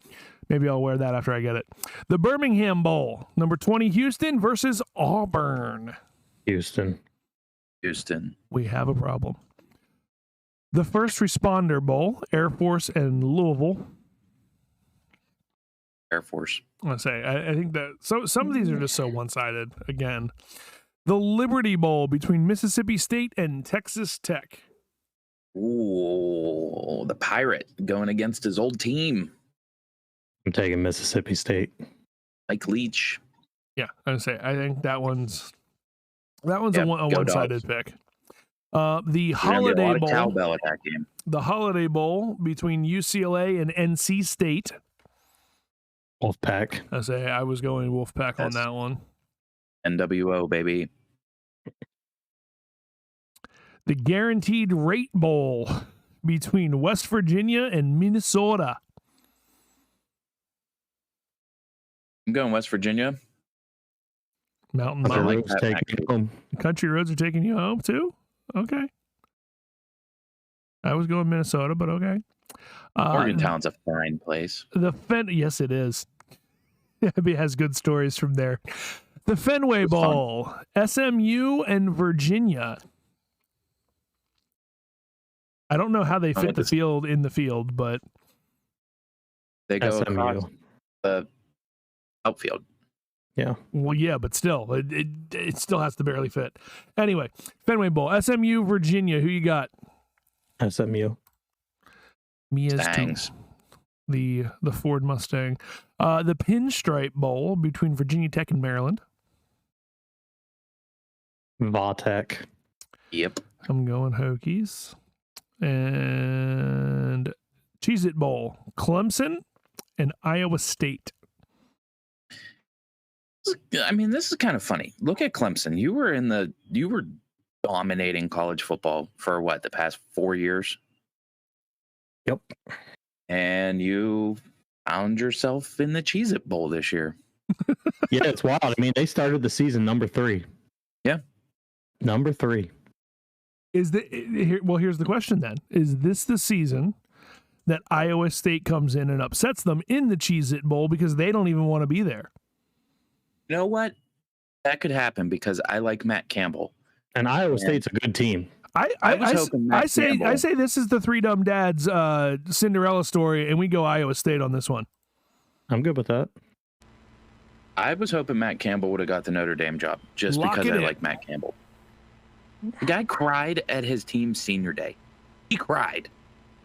Maybe I'll wear that after I get it. The Birmingham Bowl, number 20, Houston versus Auburn. Houston. Houston. We have a problem. The First Responder Bowl, Air Force and Louisville. Air Force. I say, I think that some of these are just so one-sided. Again, the Liberty Bowl between Mississippi State and Texas Tech. Ooh, the Pirate going against his old team. I'm taking Mississippi State. Mike Leach. Yeah, I say, I think that one's Yep, a go one-sided Dogs. pick. The You're gonna get a Holiday lot of Bowl. cowbell at that game. The Holiday Bowl between UCLA and NC State. Wolfpack. I say I was going Wolfpack on Yes. that one. NWO, baby. The Guaranteed Rate Bowl between West Virginia and Minnesota. I'm going West Virginia. Mountains. I The like Roads that taking package. it home. Country roads are taking you home too? Okay. I was going Minnesota, but okay. Morgantown's a fine place. Yes, it is. It has good stories from there. The Fenway It's fun. Bowl, SMU and Virginia. I don't know how they fit with the this- field in the field, but They go across SMU. the outfield. well, yeah, but still, it still has to barely fit. Anyway, Fenway Bowl, SMU, Virginia. Who you got? SMU. Me as Stangs. the Ford Mustang. The Pinstripe Bowl between Virginia Tech and Maryland. Vautech. Yep. I'm going Hokies. And Cheez-It Bowl, Clemson and Iowa State. I mean, this is kind of funny. Look at Clemson. You were dominating college football for what, the past 4 years? Yep. And you found yourself in the Cheez-It Bowl this year. Yeah, it's wild. I mean, they started the season number 3. Yeah. Number 3. Here's the question then. Is this the season that Iowa State comes in and upsets them in the Cheez-It Bowl because they don't even want to be there? You know what? That could happen because I like Matt Campbell. And Iowa Yeah. State's a good team. was hoping Matt I Campbell- say this is the Three Dumb Dads Cinderella story, and we go Iowa State on this one. I'm good with that. I was hoping Matt Campbell would have got the Notre Dame job just Lock because it I in. like Matt Campbell. The guy cried at his team's senior day. He cried.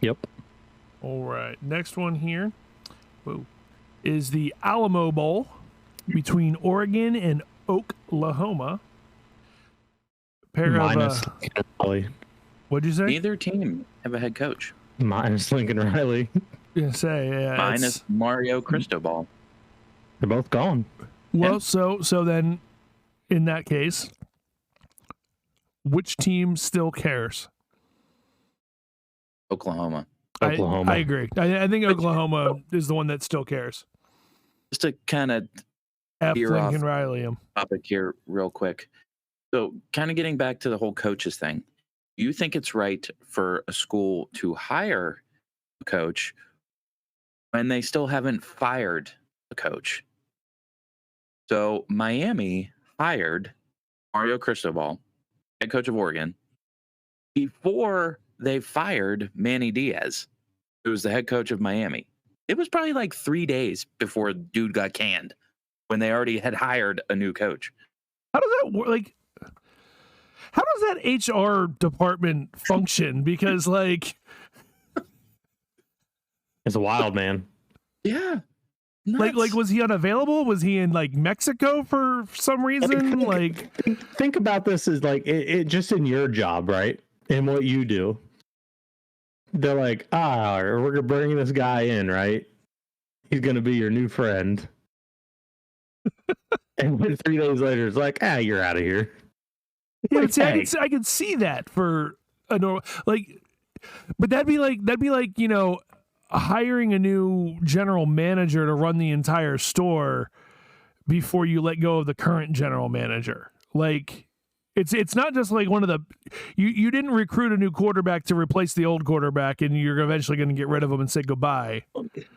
Yep. All right, next one here is the Alamo Bowl between Oregon and Oklahoma. pair Minus of. Lincoln Riley. What'd you say? Neither team have a head coach. Minus Lincoln Riley. Yeah, yeah, Minus Mario Cristobal. They're both gone. Well, so then, in that case, which team still cares? Oklahoma. Oklahoma. I agree. I think Oklahoma is the one that still cares. Just to kind of F. Veer off. Lincoln Riley him. topic here real quick. So kind of getting back to the whole coaches thing. Do you think it's right for a school to hire a coach when they still haven't fired a coach? So Miami hired Mario Cristobal, head coach of Oregon, before they fired Manny Diaz, who was the head coach of Miami. It was probably like 3 days before dude got canned when they already had hired a new coach. How does that work? Like, how does that HR department function? Because, like, It's a wild man. Yeah. like, was he unavailable? Was he in like Mexico for some reason? Like, Think about this as like it just in your job, right? And what you do. They're like, we're gonna bring this guy in, right? He's gonna be your new friend. And then 3 days later, it's like, you're out of here. yeah, Like, see, hey. I could see that for a normal, like, but that'd be like, you know, hiring a new general manager to run the entire store before you let go of the current general manager. Like, it's not just like one of the you didn't recruit a new quarterback to replace the old quarterback and you're eventually going to get rid of him and say goodbye.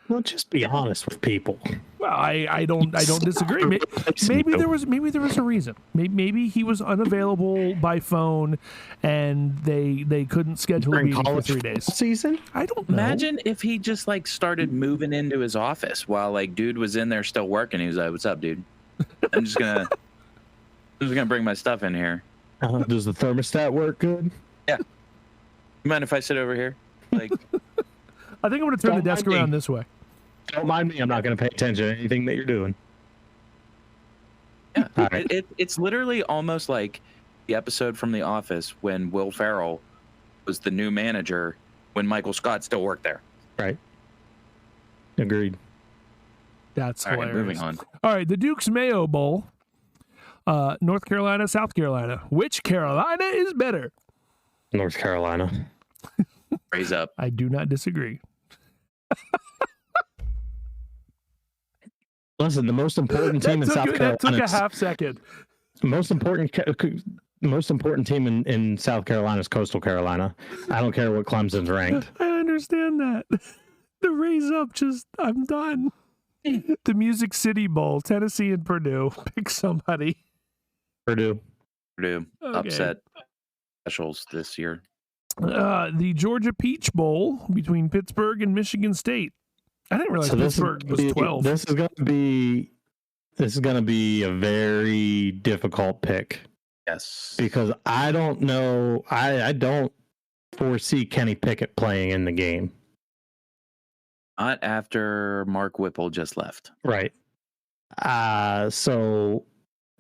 Well, just be honest with people. Well, I don't disagree. Maybe there was a reason. Maybe he was unavailable by phone and they couldn't schedule a During meeting for college 3 days. season. I don't know. Imagine if he just like started moving into his office while like dude was in there still working. He was like, "What's up, dude? I'm just gonna bring my stuff in here. Does the thermostat work good? You mind if I sit over here?" Like, I think I'm going to turn the Don't desk mind me. around this way. Don't mind me. I'm not going to pay attention to anything that you're doing. yeah, All right. it's literally almost like the episode from The Office when Will Ferrell was the new manager when Michael Scott still worked there. Right. Agreed. That's All right, hilarious. moving on. All right, the Duke's Mayo Bowl. North Carolina, South Carolina. Which Carolina is better? North Carolina. Raise up. I do not disagree. Listen, the most important team in South That took Carolina. a half second. Most important team in South Carolina is Coastal Carolina. I don't care what Clemson's ranked. I understand that. The raise up, just I'm done. The Music City Bowl, Tennessee and Purdue. Pick somebody. Purdue. Purdue Okay. upset specials this year. The Georgia Peach Bowl between Pittsburgh and Michigan State. I didn't realize Pittsburgh was 12. This is going to be a very difficult pick Yes. because I don't know. I don't foresee Kenny Pickett playing in the game. Not after Mark Whipple just left. Right. So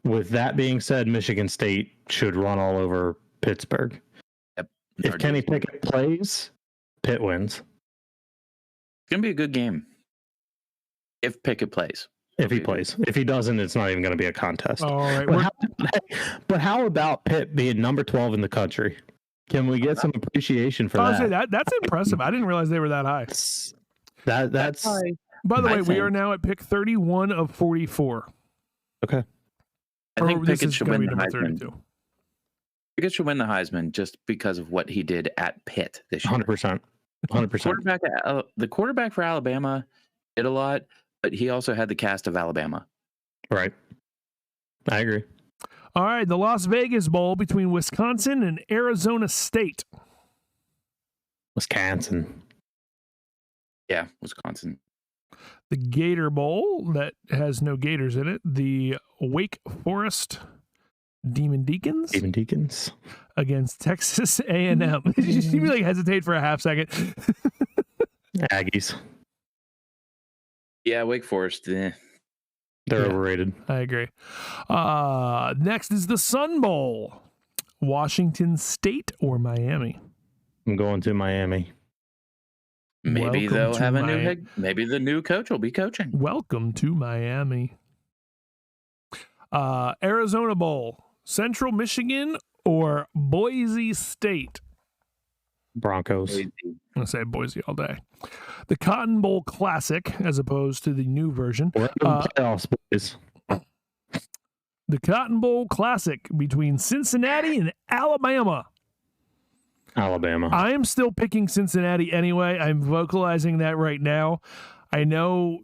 with that being said, Michigan State should run all over Pittsburgh. If Kenny Pickett plays, Pitt wins. It's gonna be a good game. If Pickett plays. If he plays. If he doesn't, it's not even going to be a contest. All right. But how about Pitt being number 12 in the country? Can we get some appreciation for I'll that? say that's impressive. I didn't realize they were that high. That's By the I way, we are think- now at pick 31 of 44. okay. I think Or this Pickett is should gonna win be the number Heisman. 32. Pickett should win the Heisman just because of what he did at Pitt this year. 100%. 100%. The quarterback for Alabama did a lot, but he also had the cast of Alabama. Right. I agree. All right, the Las Vegas Bowl between Wisconsin and Arizona State. Wisconsin. Yeah, Wisconsin. The Gator Bowl that has no Gators in it. The Wake Forest Demon Deacons Even Deacons. against Texas A&M. You like hesitate for a half second. Aggies. Yeah, Wake Forest. They're Yeah. overrated. I agree. Next is the Sun Bowl. Washington State or Miami? I'm going to Miami. Maybe Welcome they'll to have a new Mi- head. Maybe the new coach will be coaching. Welcome to Miami. Arizona Bowl, Central Michigan or Boise State? Broncos. I'm going to say Boise all day. The Cotton Bowl Classic, as opposed to the new version. We're in the playoffs, boys. The Cotton Bowl Classic between Cincinnati and Alabama. Alabama. I am still picking Cincinnati anyway. I'm vocalizing that right now. I know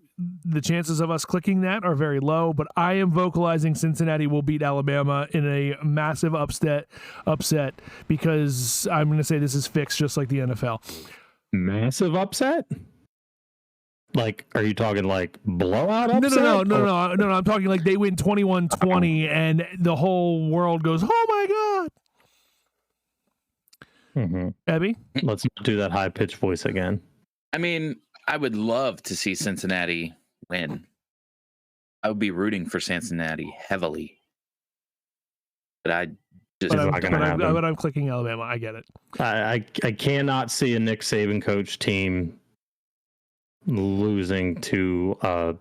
the chances of us clicking that are very low, but I am vocalizing Cincinnati will beat Alabama in a massive upset because I'm going to say this is fixed just like the NFL. Massive upset? Like, are you talking like blowout upset? No. I'm talking like they win 21-20 and the whole world goes, oh my God. Mm-hmm. Abby? Let's not do that high pitched voice again. I mean, I would love to see Cincinnati win. I would be rooting for Cincinnati heavily. But I just not gonna happen. But I'm clicking Alabama. I get it. I cannot see a Nick Saban coach team losing to a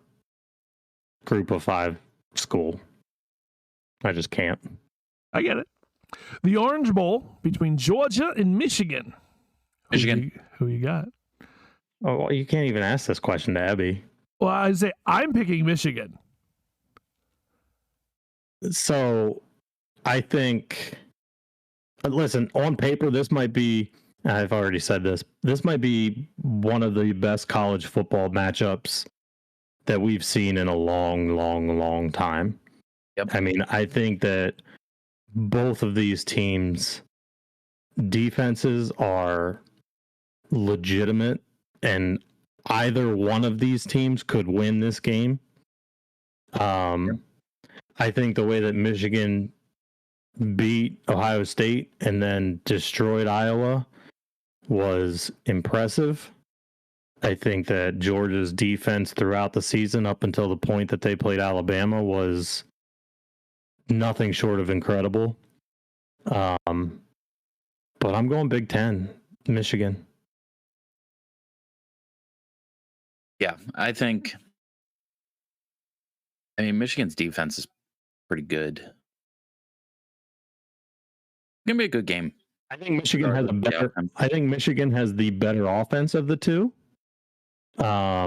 group of 5 school. I just can't. I get it. The Orange Bowl between Georgia and Michigan. Michigan. Who you got? Oh, well, you can't even ask this question to Abby. Well, I say I'm picking Michigan. So I think, listen, on paper, this might be, I've already said this might be one of the best college football matchups that we've seen in a long time. Yep. I mean, I think that both of these teams' defenses are legitimate, and either one of these teams could win this game. I think the way that Michigan beat Ohio State and then destroyed Iowa was impressive. I think that Georgia's defense throughout the season, up until the point that they played Alabama, was nothing short of incredible. But I'm going Big Ten, Michigan. Yeah, I mean, Michigan's defense is pretty good. It's gonna be a good game. I think Michigan has Michigan has the better offense of the two. I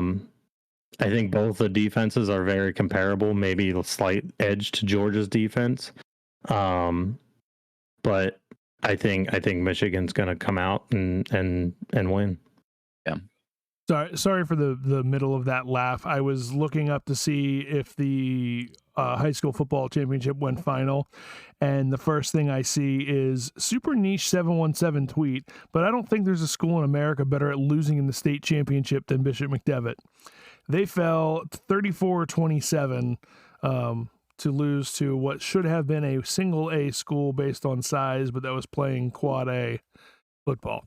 think both the defenses are very comparable, maybe a slight edge to Georgia's defense. But I think Michigan's going to come out and win. Yeah. Sorry for the middle of that laugh. I was looking up to see if the high school football championship went final, and the first thing I see is Super Niche 717 tweet, but I don't think there's a school in America better at losing in the state championship than Bishop McDevitt. They fell 34-27 to lose to what should have been a single A school based on size, but that was playing quad A football.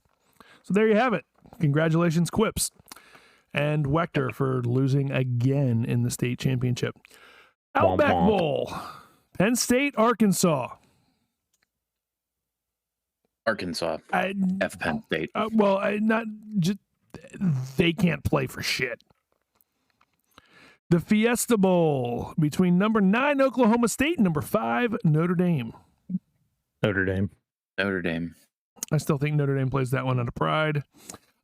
So there you have it. Congratulations, Quips and Wechter, for losing again in the state championship. Outback Bowl, Penn State, Arkansas. Arkansas. F Penn State. They can't play for shit. The Fiesta Bowl between number 9 Oklahoma State and number 5 Notre Dame. Notre Dame. I still think Notre Dame plays that one out of pride.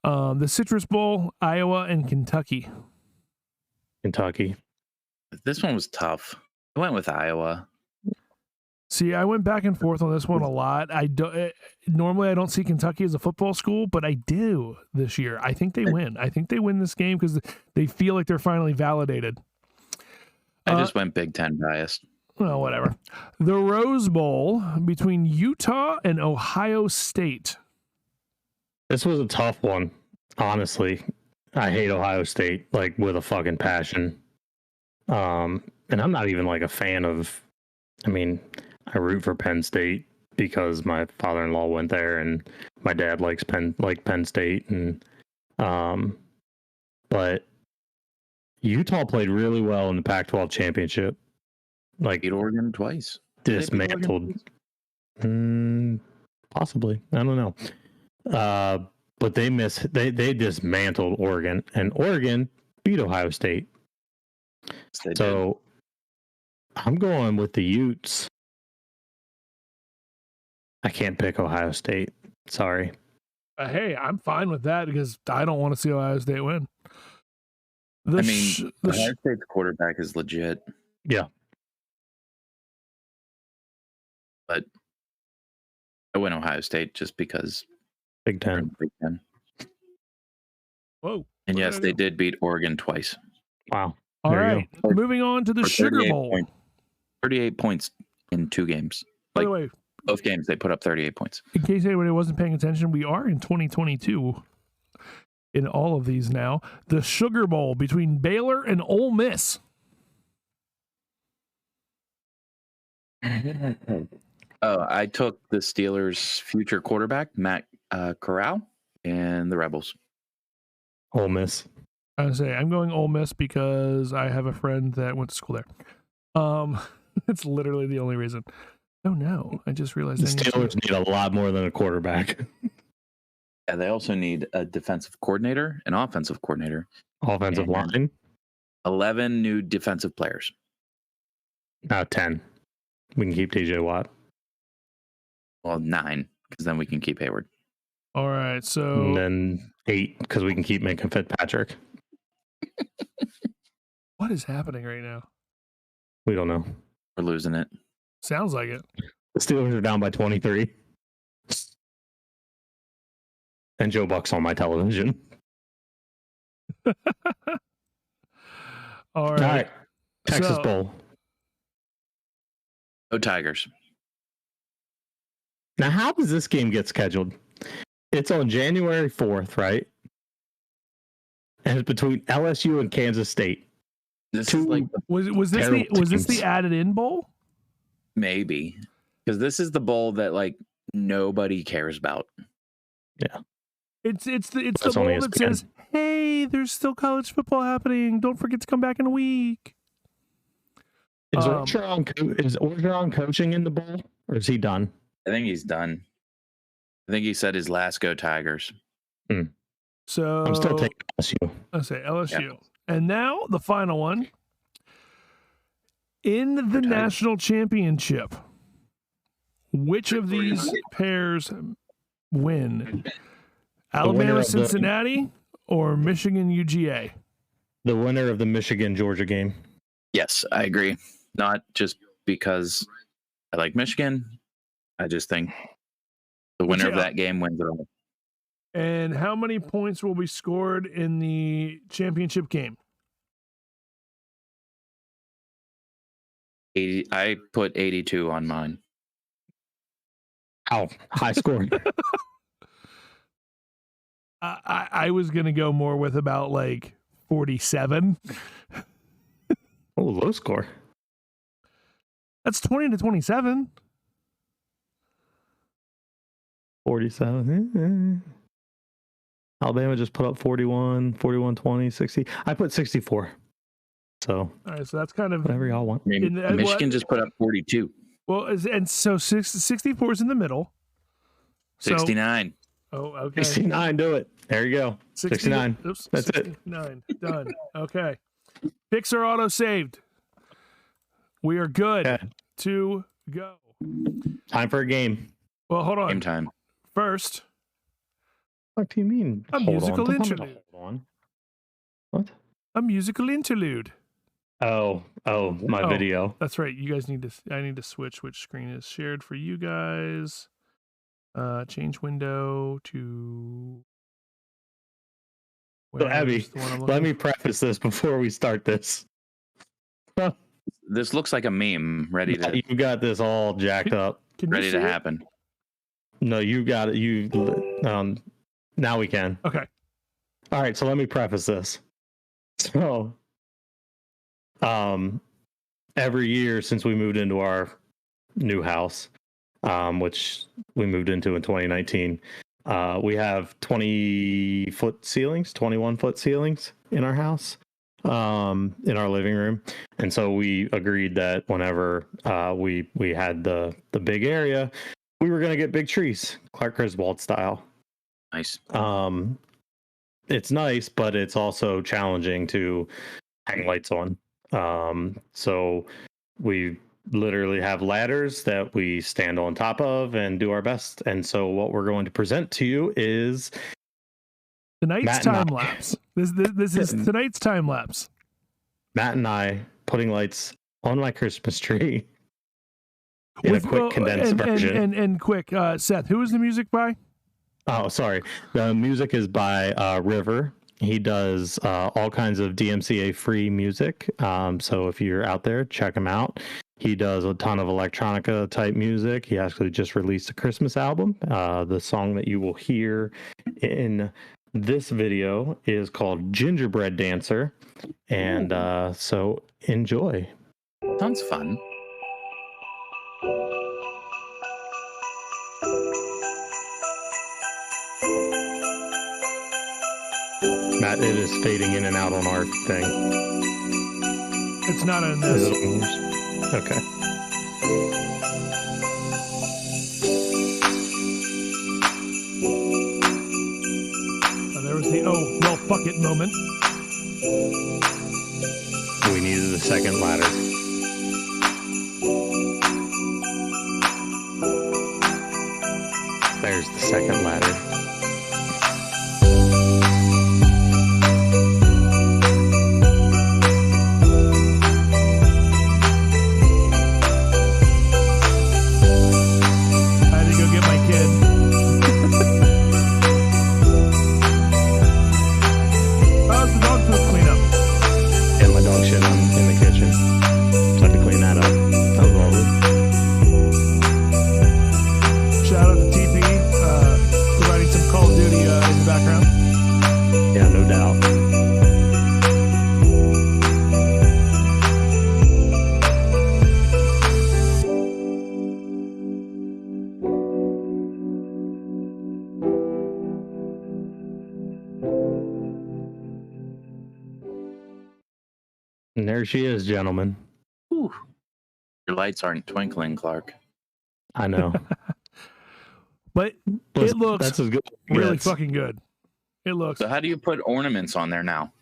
The Citrus Bowl, Iowa and Kentucky. This one was tough. I went with Iowa. See, I went back and forth on this one a lot. Normally I don't see Kentucky as a football school, but I do this year. I think they win. I think they win this game because they feel like they're finally validated. I just went Big Ten biased. Well, whatever. The Rose Bowl between Utah and Ohio State. This was a tough one, honestly. I hate Ohio State, like, with a fucking passion. And I'm not even, like, a fan of... I mean, I root for Penn State because my father-in-law went there and my dad likes Penn State. And but Utah played really well in the Pac-12 championship. Like, beat Oregon twice. Dismantled Possibly. I don't know. But they dismantled Oregon, and Oregon beat Ohio State. They So I'm going with the Utes. I can't pick Ohio State. Sorry. Hey, I'm fine with that because I don't want to see Ohio State win. Ohio State's quarterback is legit. Yeah. But I win Ohio State just because Big they're Ten. in the Big Ten. Whoa. And What yes, did I they do? did beat Oregon twice. Wow. All There you right. go. Moving on to the For Sugar 38 Bowl. points. 38 points in 2 games. By Like the way, both games, they put up 38 points. in case anybody wasn't paying attention, we are in 2022 in all of these now. The Sugar Bowl between Baylor and Ole Miss. I took the Steelers' future quarterback, Matt Corral, and the Rebels. Ole Miss. I would say I'm going Ole Miss because I have a friend that went to school there. It's literally the only reason. Oh no, I just realized The I need to- Steelers need a lot more than a quarterback. And they also need a defensive coordinator, an offensive coordinator, Offensive And- line. 11 new defensive players. 10. We can keep TJ Watt. Well, 9, because then we can keep Hayward. All right, And so then 8, because we can keep Minka Fitzpatrick. what is happening right now? We don't know. We're losing it. Sounds like it. The Steelers are down by 23. And Joe Buck's on my television. All All right. right. Texas So- Bowl. Go Tigers. Now, how does this game get scheduled? It's on January 4th, right? And it's between LSU and Kansas State. This Two- is like Was this Terrible the teams. added in bowl? maybe because this is the bowl that like nobody cares about. It's the That's bowl on that ESPN. says, "Hey, there's still college football happening. Don't forget to come back in a week." Is Um, Orgeron coaching in the bowl, or is he done? I think he's done. I think he said his last go Tigers. So I'm still taking LSU. Let's say LSU. And now the final one. In the Tigers. national championship, which of these pairs win? Alabama, of the- Cincinnati, or Michigan, UGA? The winner of the Michigan-Georgia game. Yes, I agree. Not just because I like Michigan. I just think the winner of Yeah. that game wins it all. And how many points will be scored in the championship game? 80, I put 82 on mine. Ow, high score. I was going to go more with about like 47. Oh, low score. That's 20-27. 47. Alabama just put up 41, 20, 60. I put 64. So All right, so that's kind of whatever y'all want. I mean, In the- Michigan what- just put up 42. well, and so 64 is in the middle. So, 69. oh, okay. 69, do it. There you go. 69. Oops, That's it. 69. Done. Okay. Picks are auto saved. We are good Okay. to go. Time for a game. Well, hold Game on. time. First, What do you mean? A Hold musical on. Don't tell me to interlude. Hold on. What? a musical interlude. Oh, my Oh. video. That's right. You guys need to. I need to switch which screen is shared for you guys. Change window to. So, Abby, Where's the one I'm let looking me preface this before we start this. This looks like a meme ready to You got this all jacked up. Can you ready see to it? happen. No, you got it. Now we can. Okay. All right, so let me preface this. So, every year since we moved into our new house, which we moved into in 2019, we have 20-foot ceilings, 21-foot ceilings in our house, in our living room. And so we agreed that whenever we had the big area, we were gonna get big trees, Clark Griswold style. Nice. It's nice, but it's also challenging to hang lights on. So we literally have ladders that we stand on top of and do our best. And so what we're going to present to you is tonight's Matt and time I- lapse. This is tonight's time lapse. Matt and I putting lights on my Christmas tree in a quick condensed version. And quick, Seth, who is the music by? Oh, sorry. The music is by River. He does all kinds of DMCA free music. So if you're out there, check him out. He does a ton of electronica type music. He actually just released a Christmas album. The song that you will hear in this video is called Gingerbread Dancer. And so enjoy. Sounds fun. Matt, it is fading in and out on our thing. It's not in Is this. it on yours? Okay. There was the well fuck it moment. We needed a second ladder. There's the second ladder. I had to go get my kid. How's the dog food cleanup? And my dog shit in the kitchen. So I had to clean that up. That was lovely. Shout out to TP, providing some Call of Duty in the background. Yeah, no doubt. And there she is, gentlemen. Whew. Your lights aren't twinkling, Clark. I know. But it looks That's as good as it really gets. fucking good. It looks So how do you put ornaments on there now?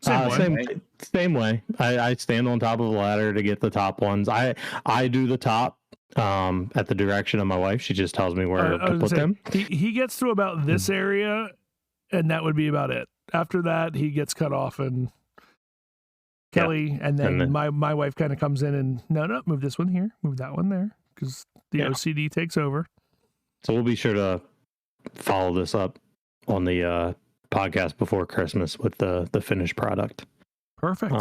same way. Same way. I stand on top of the ladder to get the top ones. I do the top at the direction of my wife. She just tells me where I to was put gonna them. say, he gets to about this area, and that would be about it. After that, he gets cut off, and Kelly, and then, And then- my wife kind of comes in and no, move this one here, move that one there, because the Yeah. OCD takes over. So we'll be sure to follow this up on the podcast before Christmas with the finished product. Perfect.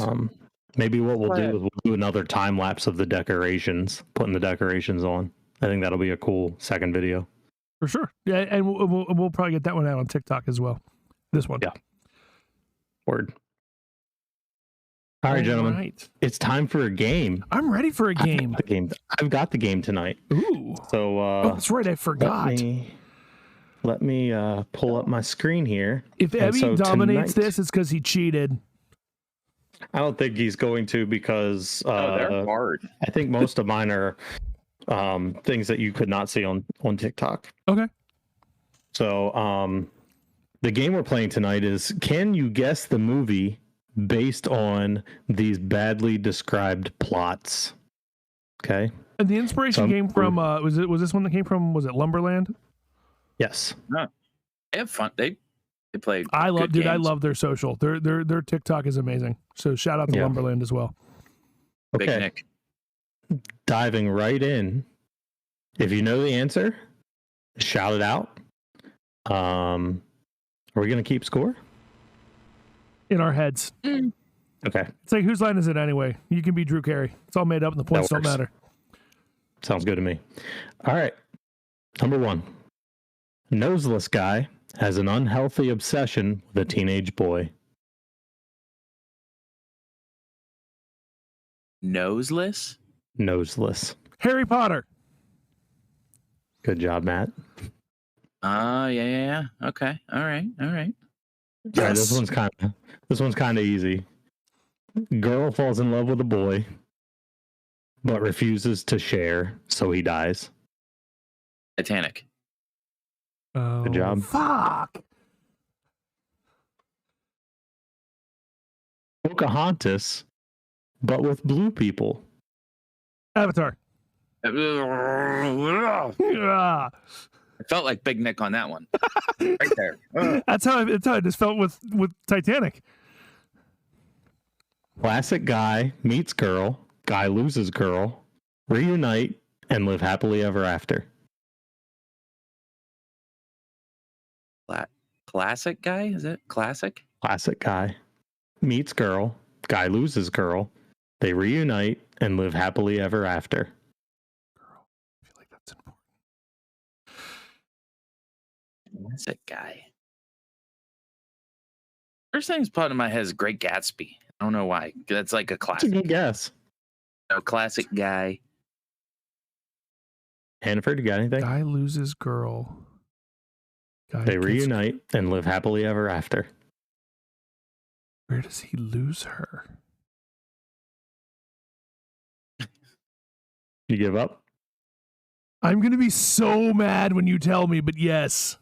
Maybe what we'll do Right. is we'll do another time lapse of the decorations, putting the decorations on. I think that'll be a cool second video. For sure. Yeah, and we'll probably get that one out on TikTok as well. This one. Yeah. Word. All right, gentlemen. Right. It's time for a game. I'm ready for a game. I've got the game tonight. Ooh. So Oh, that's right. I forgot. let me pull up my screen here. If And Ebby so dominates tonight- this, it's because he cheated. I don't think he's going to because Oh, they're hard. I think most of mine are things that you could not see on TikTok. Okay. So the game we're playing tonight is, can you guess the movie based on these badly described plots? Okay. And the inspiration came from was this one that came from, was it Lumberland? Yes. They have fun. They play. I good games. love their social. Their TikTok is amazing. So shout out to Yeah. Lumberland as well. Big Okay. Nick. Diving right in. If you know the answer, shout it out. Are we gonna keep score? In our heads. Okay. It's like, whose line is it anyway? You can be Drew Carey. It's all made up and the points don't works. matter. Sounds good to me. All right. Number 1. Noseless guy has an unhealthy obsession with a teenage boy. Noseless. Noseless. Harry Potter. Good job, Matt. Yeah. Okay. All right. All right, this one's kind of easy. Girl falls in love with a boy, but refuses to share, so he dies. Titanic. Oh, Good job. Fuck. Pocahontas, but with blue people. Avatar. It Ah. felt like Big Nick on that one. Right there. That's how I just felt with Titanic. Classic guy meets girl, guy loses girl, reunite, and live happily ever after. Classic guy? Is it classic? Classic guy meets girl, guy loses girl, they reunite and live happily ever after. Girl. I feel like that's important. Classic guy. First thing's popping in my head is Great Gatsby. I don't know why. That's like a That's a classic. good guess. Classic guy. Hannaford, you got anything? Guy loses girl. Guy They gets- reunite and live happily ever after. Where does he lose her? You give up? I'm gonna be so mad when you tell me, but yes.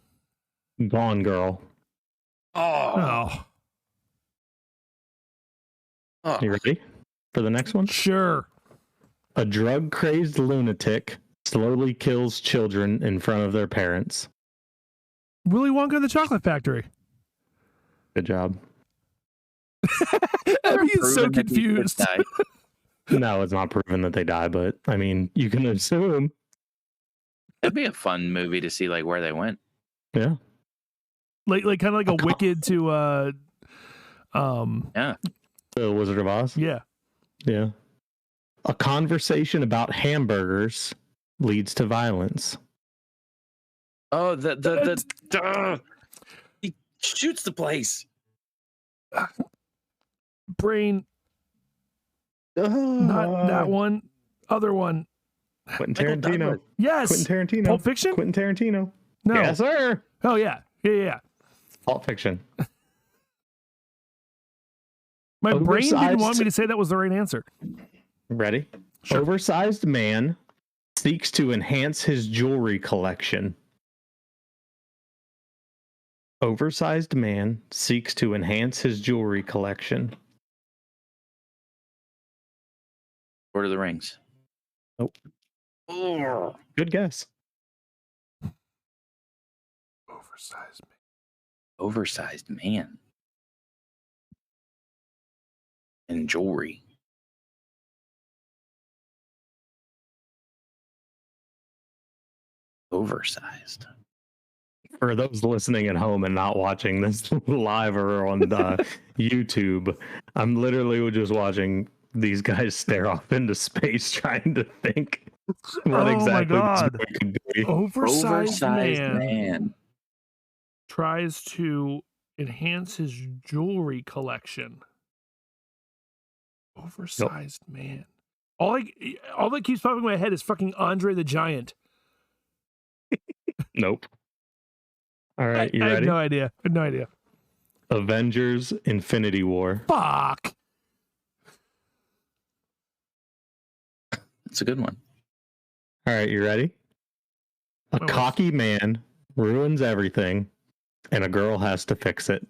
Gone Girl. Oh, You ready for the next one? sure. A drug-crazed lunatic slowly kills children in front of their parents. Willy Wonka and the Chocolate Factory. Good job. Abby is so Proven that these kids confused. die. No, it's not proven that they die, but I mean, you can assume. It'd be a fun movie to see like where they went. Yeah. Like kind of like a Wicked to The Wizard of Oz. yeah. Yeah. A conversation about hamburgers leads to violence. Oh, he shoots the place. Brain, not that one. Other one. Quentin Michael Tarantino. Douglas. Yes. Quentin Tarantino. Pulp Fiction? Quentin Tarantino. No. Yes, sir. Oh yeah. Yeah. Pulp Fiction. My brain didn't Oversized- want me to say that was the right answer. Ready? Sure. Oversized man seeks to enhance his jewelry collection. Oversized man seeks to enhance his jewelry collection. Lord of the Rings. Nope. Oh, Good guess. Oversized man. oversized man. And jewelry. Oversized. For those listening at home and not watching this live or on YouTube, I'm literally just watching these guys stare off into space trying to think what Oh my exactly this God. movie could be. Oversized, man man. tries to enhance his jewelry collection. Oversized man. All that keeps popping in my head is fucking Andre the Giant. Nope. All right, you I have ready? no idea. I have no idea. Avengers Infinity War. Fuck. It's a good one. All right, you ready? A What was- cocky man ruins everything, and a girl has to fix it.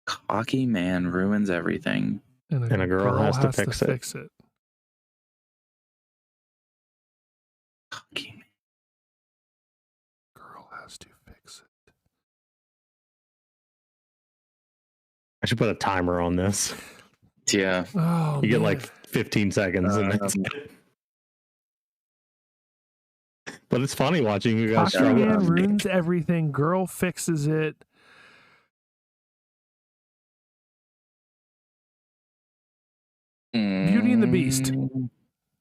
Cocky man ruins everything. And a girl has to fix it. it. Cocky man. Girl has to fix it. I should put a timer on this. Yeah. Oh, You get man. like 15 seconds, and that's it. But it's funny watching you guys Cocky struggle. man ruins everything. Girl fixes it. Beauty and the Beast.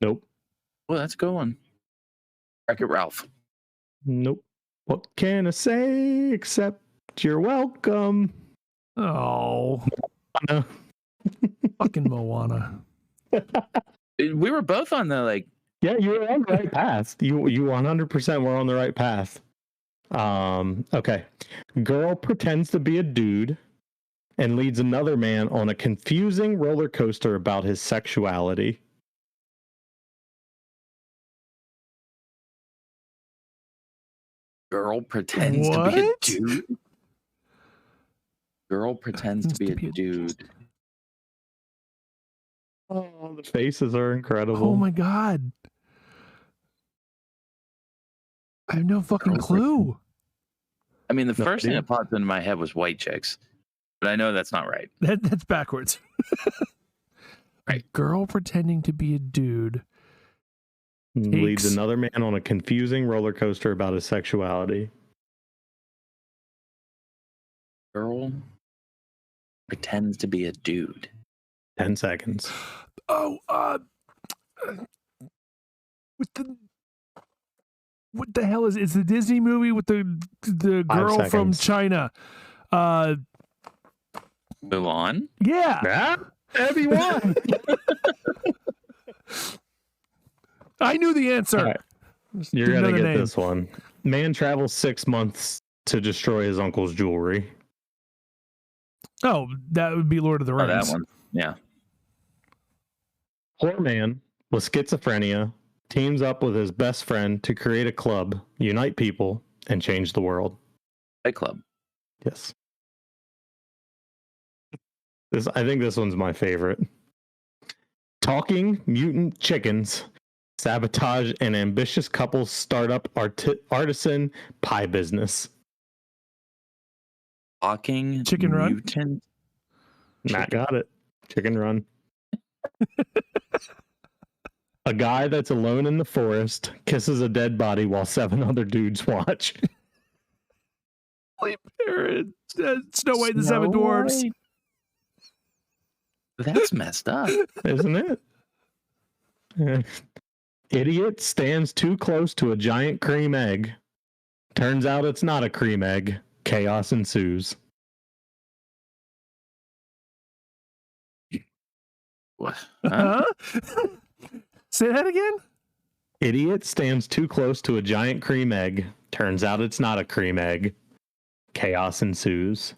Nope. Well, that's a good one. Wreck-It Ralph. Nope. What can I say except you're welcome? Oh, No. fucking Moana. We were both on the like. Yeah, you were on the right path. You 100% were on the right path. Okay. Girl pretends to be a dude and leads another man on a confusing roller coaster about his sexuality. Girl pretends to be a What? dude. Girl pretends to be a dude. Oh, the faces are incredible. Oh my god. I have no fucking Girl clue. I mean, the No first thing idea. that popped into my head was white chicks, but I know that's not right. That's backwards. Right. A girl pretending to be a dude. Leads takes- another man on a confusing roller coaster about his sexuality. Girl pretends to be a dude. 10 seconds. Oh, what the hell is it? It's the Disney movie with the 5 girl from seconds. China. Mulan? Yeah. Ah, everyone. I knew the answer. All right. Just You're didn't going know to the get name. this one. Man travels 6 months to destroy his uncle's jewelry. Oh, that would be Lord of the Oh, Rings. that one. Yeah. Poor man with schizophrenia teams up with his best friend to create a club, unite people, and change the world. Fight Club. Yes. I think this one's my favorite. Talking mutant chickens sabotage an ambitious couple's startup artisan pie business. Talking Chicken Run? mutant. Matt got it. Chicken Run. A guy that's alone in the forest kisses a dead body while 7 other dudes watch. Parrot, Snow White and the Seven Snow Dwarfs. White? That's messed up. Isn't it? Idiot stands too close to a giant cream egg. Turns out it's not a cream egg. Chaos ensues. What? Huh? Huh? Say that again? Idiot stands too close to a giant cream egg. Turns out it's not a cream egg. Chaos ensues.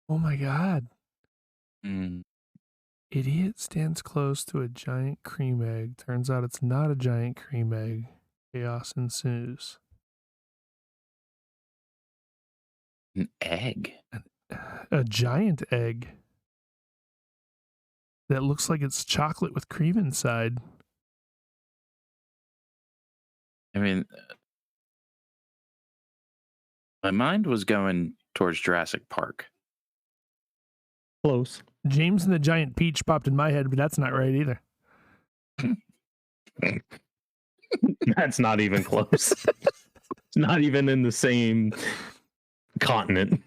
Oh my god. Mm. Idiot stands close to a giant cream egg. Turns out it's not a giant cream egg. Chaos ensues. An egg. A giant egg that looks like it's chocolate with cream inside. I mean, my mind was going towards Jurassic Park. Close. James and the Giant Peach popped in my head, but that's not right either. That's not even close. It's not even in the same continent.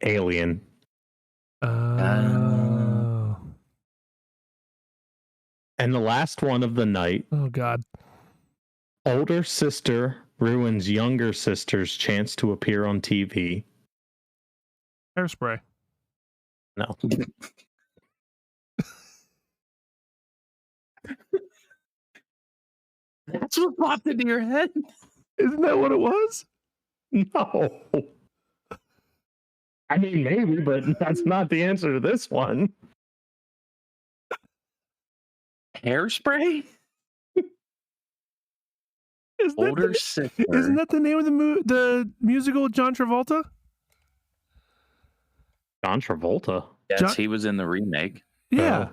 Alien. Oh. And the last one of the night. Oh god. Older sister ruins younger sister's chance to appear on TV. Hairspray. No. That's what popped into your head. Isn't that what it was? No. I mean, maybe, but that's not the answer to this one. Hairspray? Older sister. Isn't that the name of the musical with John Travolta? John Travolta. Yes, John- he was in the remake. Yeah.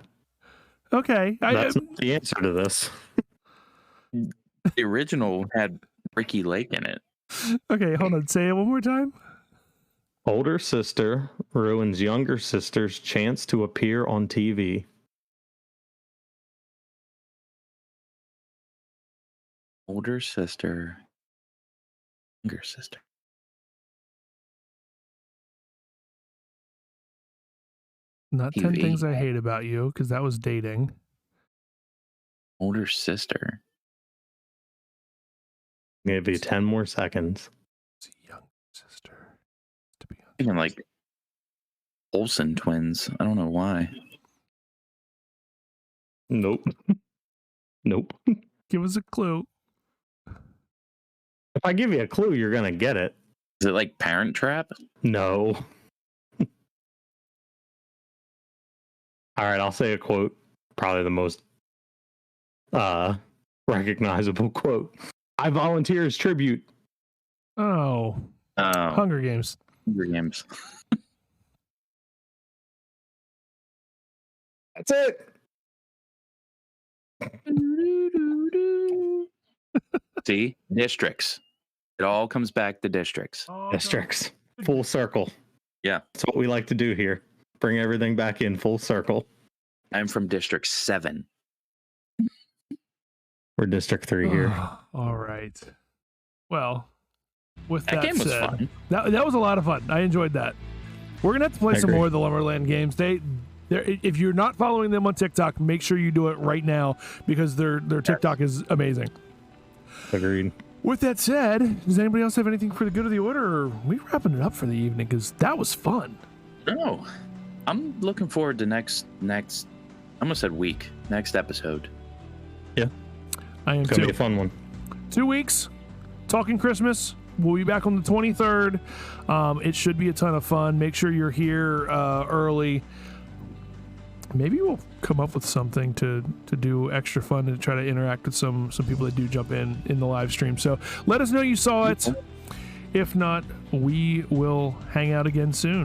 Okay. That's not the answer to this. The original had Ricky Lake in it. Okay, hold on. Say it one more time. Older sister ruins younger sister's chance to appear on TV. Older sister. Younger sister. Not 10 TV. Things I Hate About You, because that was dating. Older sister. Give you 10 more seconds. It's a young sister. To be honest. Thinking like Olsen twins. I don't know why. Nope. Nope. Give us a clue. If I give you a clue, you're going to get it. Is it like Parent Trap? No. All right, I'll say a quote. Probably the most recognizable quote. I volunteer as tribute. Oh, Hunger Games. Hunger Games. That's it. See, districts. It all comes back to districts. Districts. Full circle. Yeah. That's what we like to do here. Bring everything back in full circle. I'm from District 7. We're District 3 here. All right. Well, with That that game was said, fun. that was a lot of fun. I enjoyed that. We're gonna have to play I some agree. more of the Lumberland games. If you're not following them on TikTok, make sure you do it right now because their TikTok is amazing. Agreed. With that said, does anybody else have anything for the good of the order, or are we wrapping it up for the evening? Because that was fun. No. I'm looking forward to next I almost said week. Next episode. I am It's going to too. be a fun one. 2 weeks, talking Christmas. We'll be back on the 23rd. It should be a ton of fun. Make sure you're here early. Maybe we'll come up with something to do extra fun and try to interact with some people that do jump in the live stream. So let us know you saw it. If not, we will hang out again soon.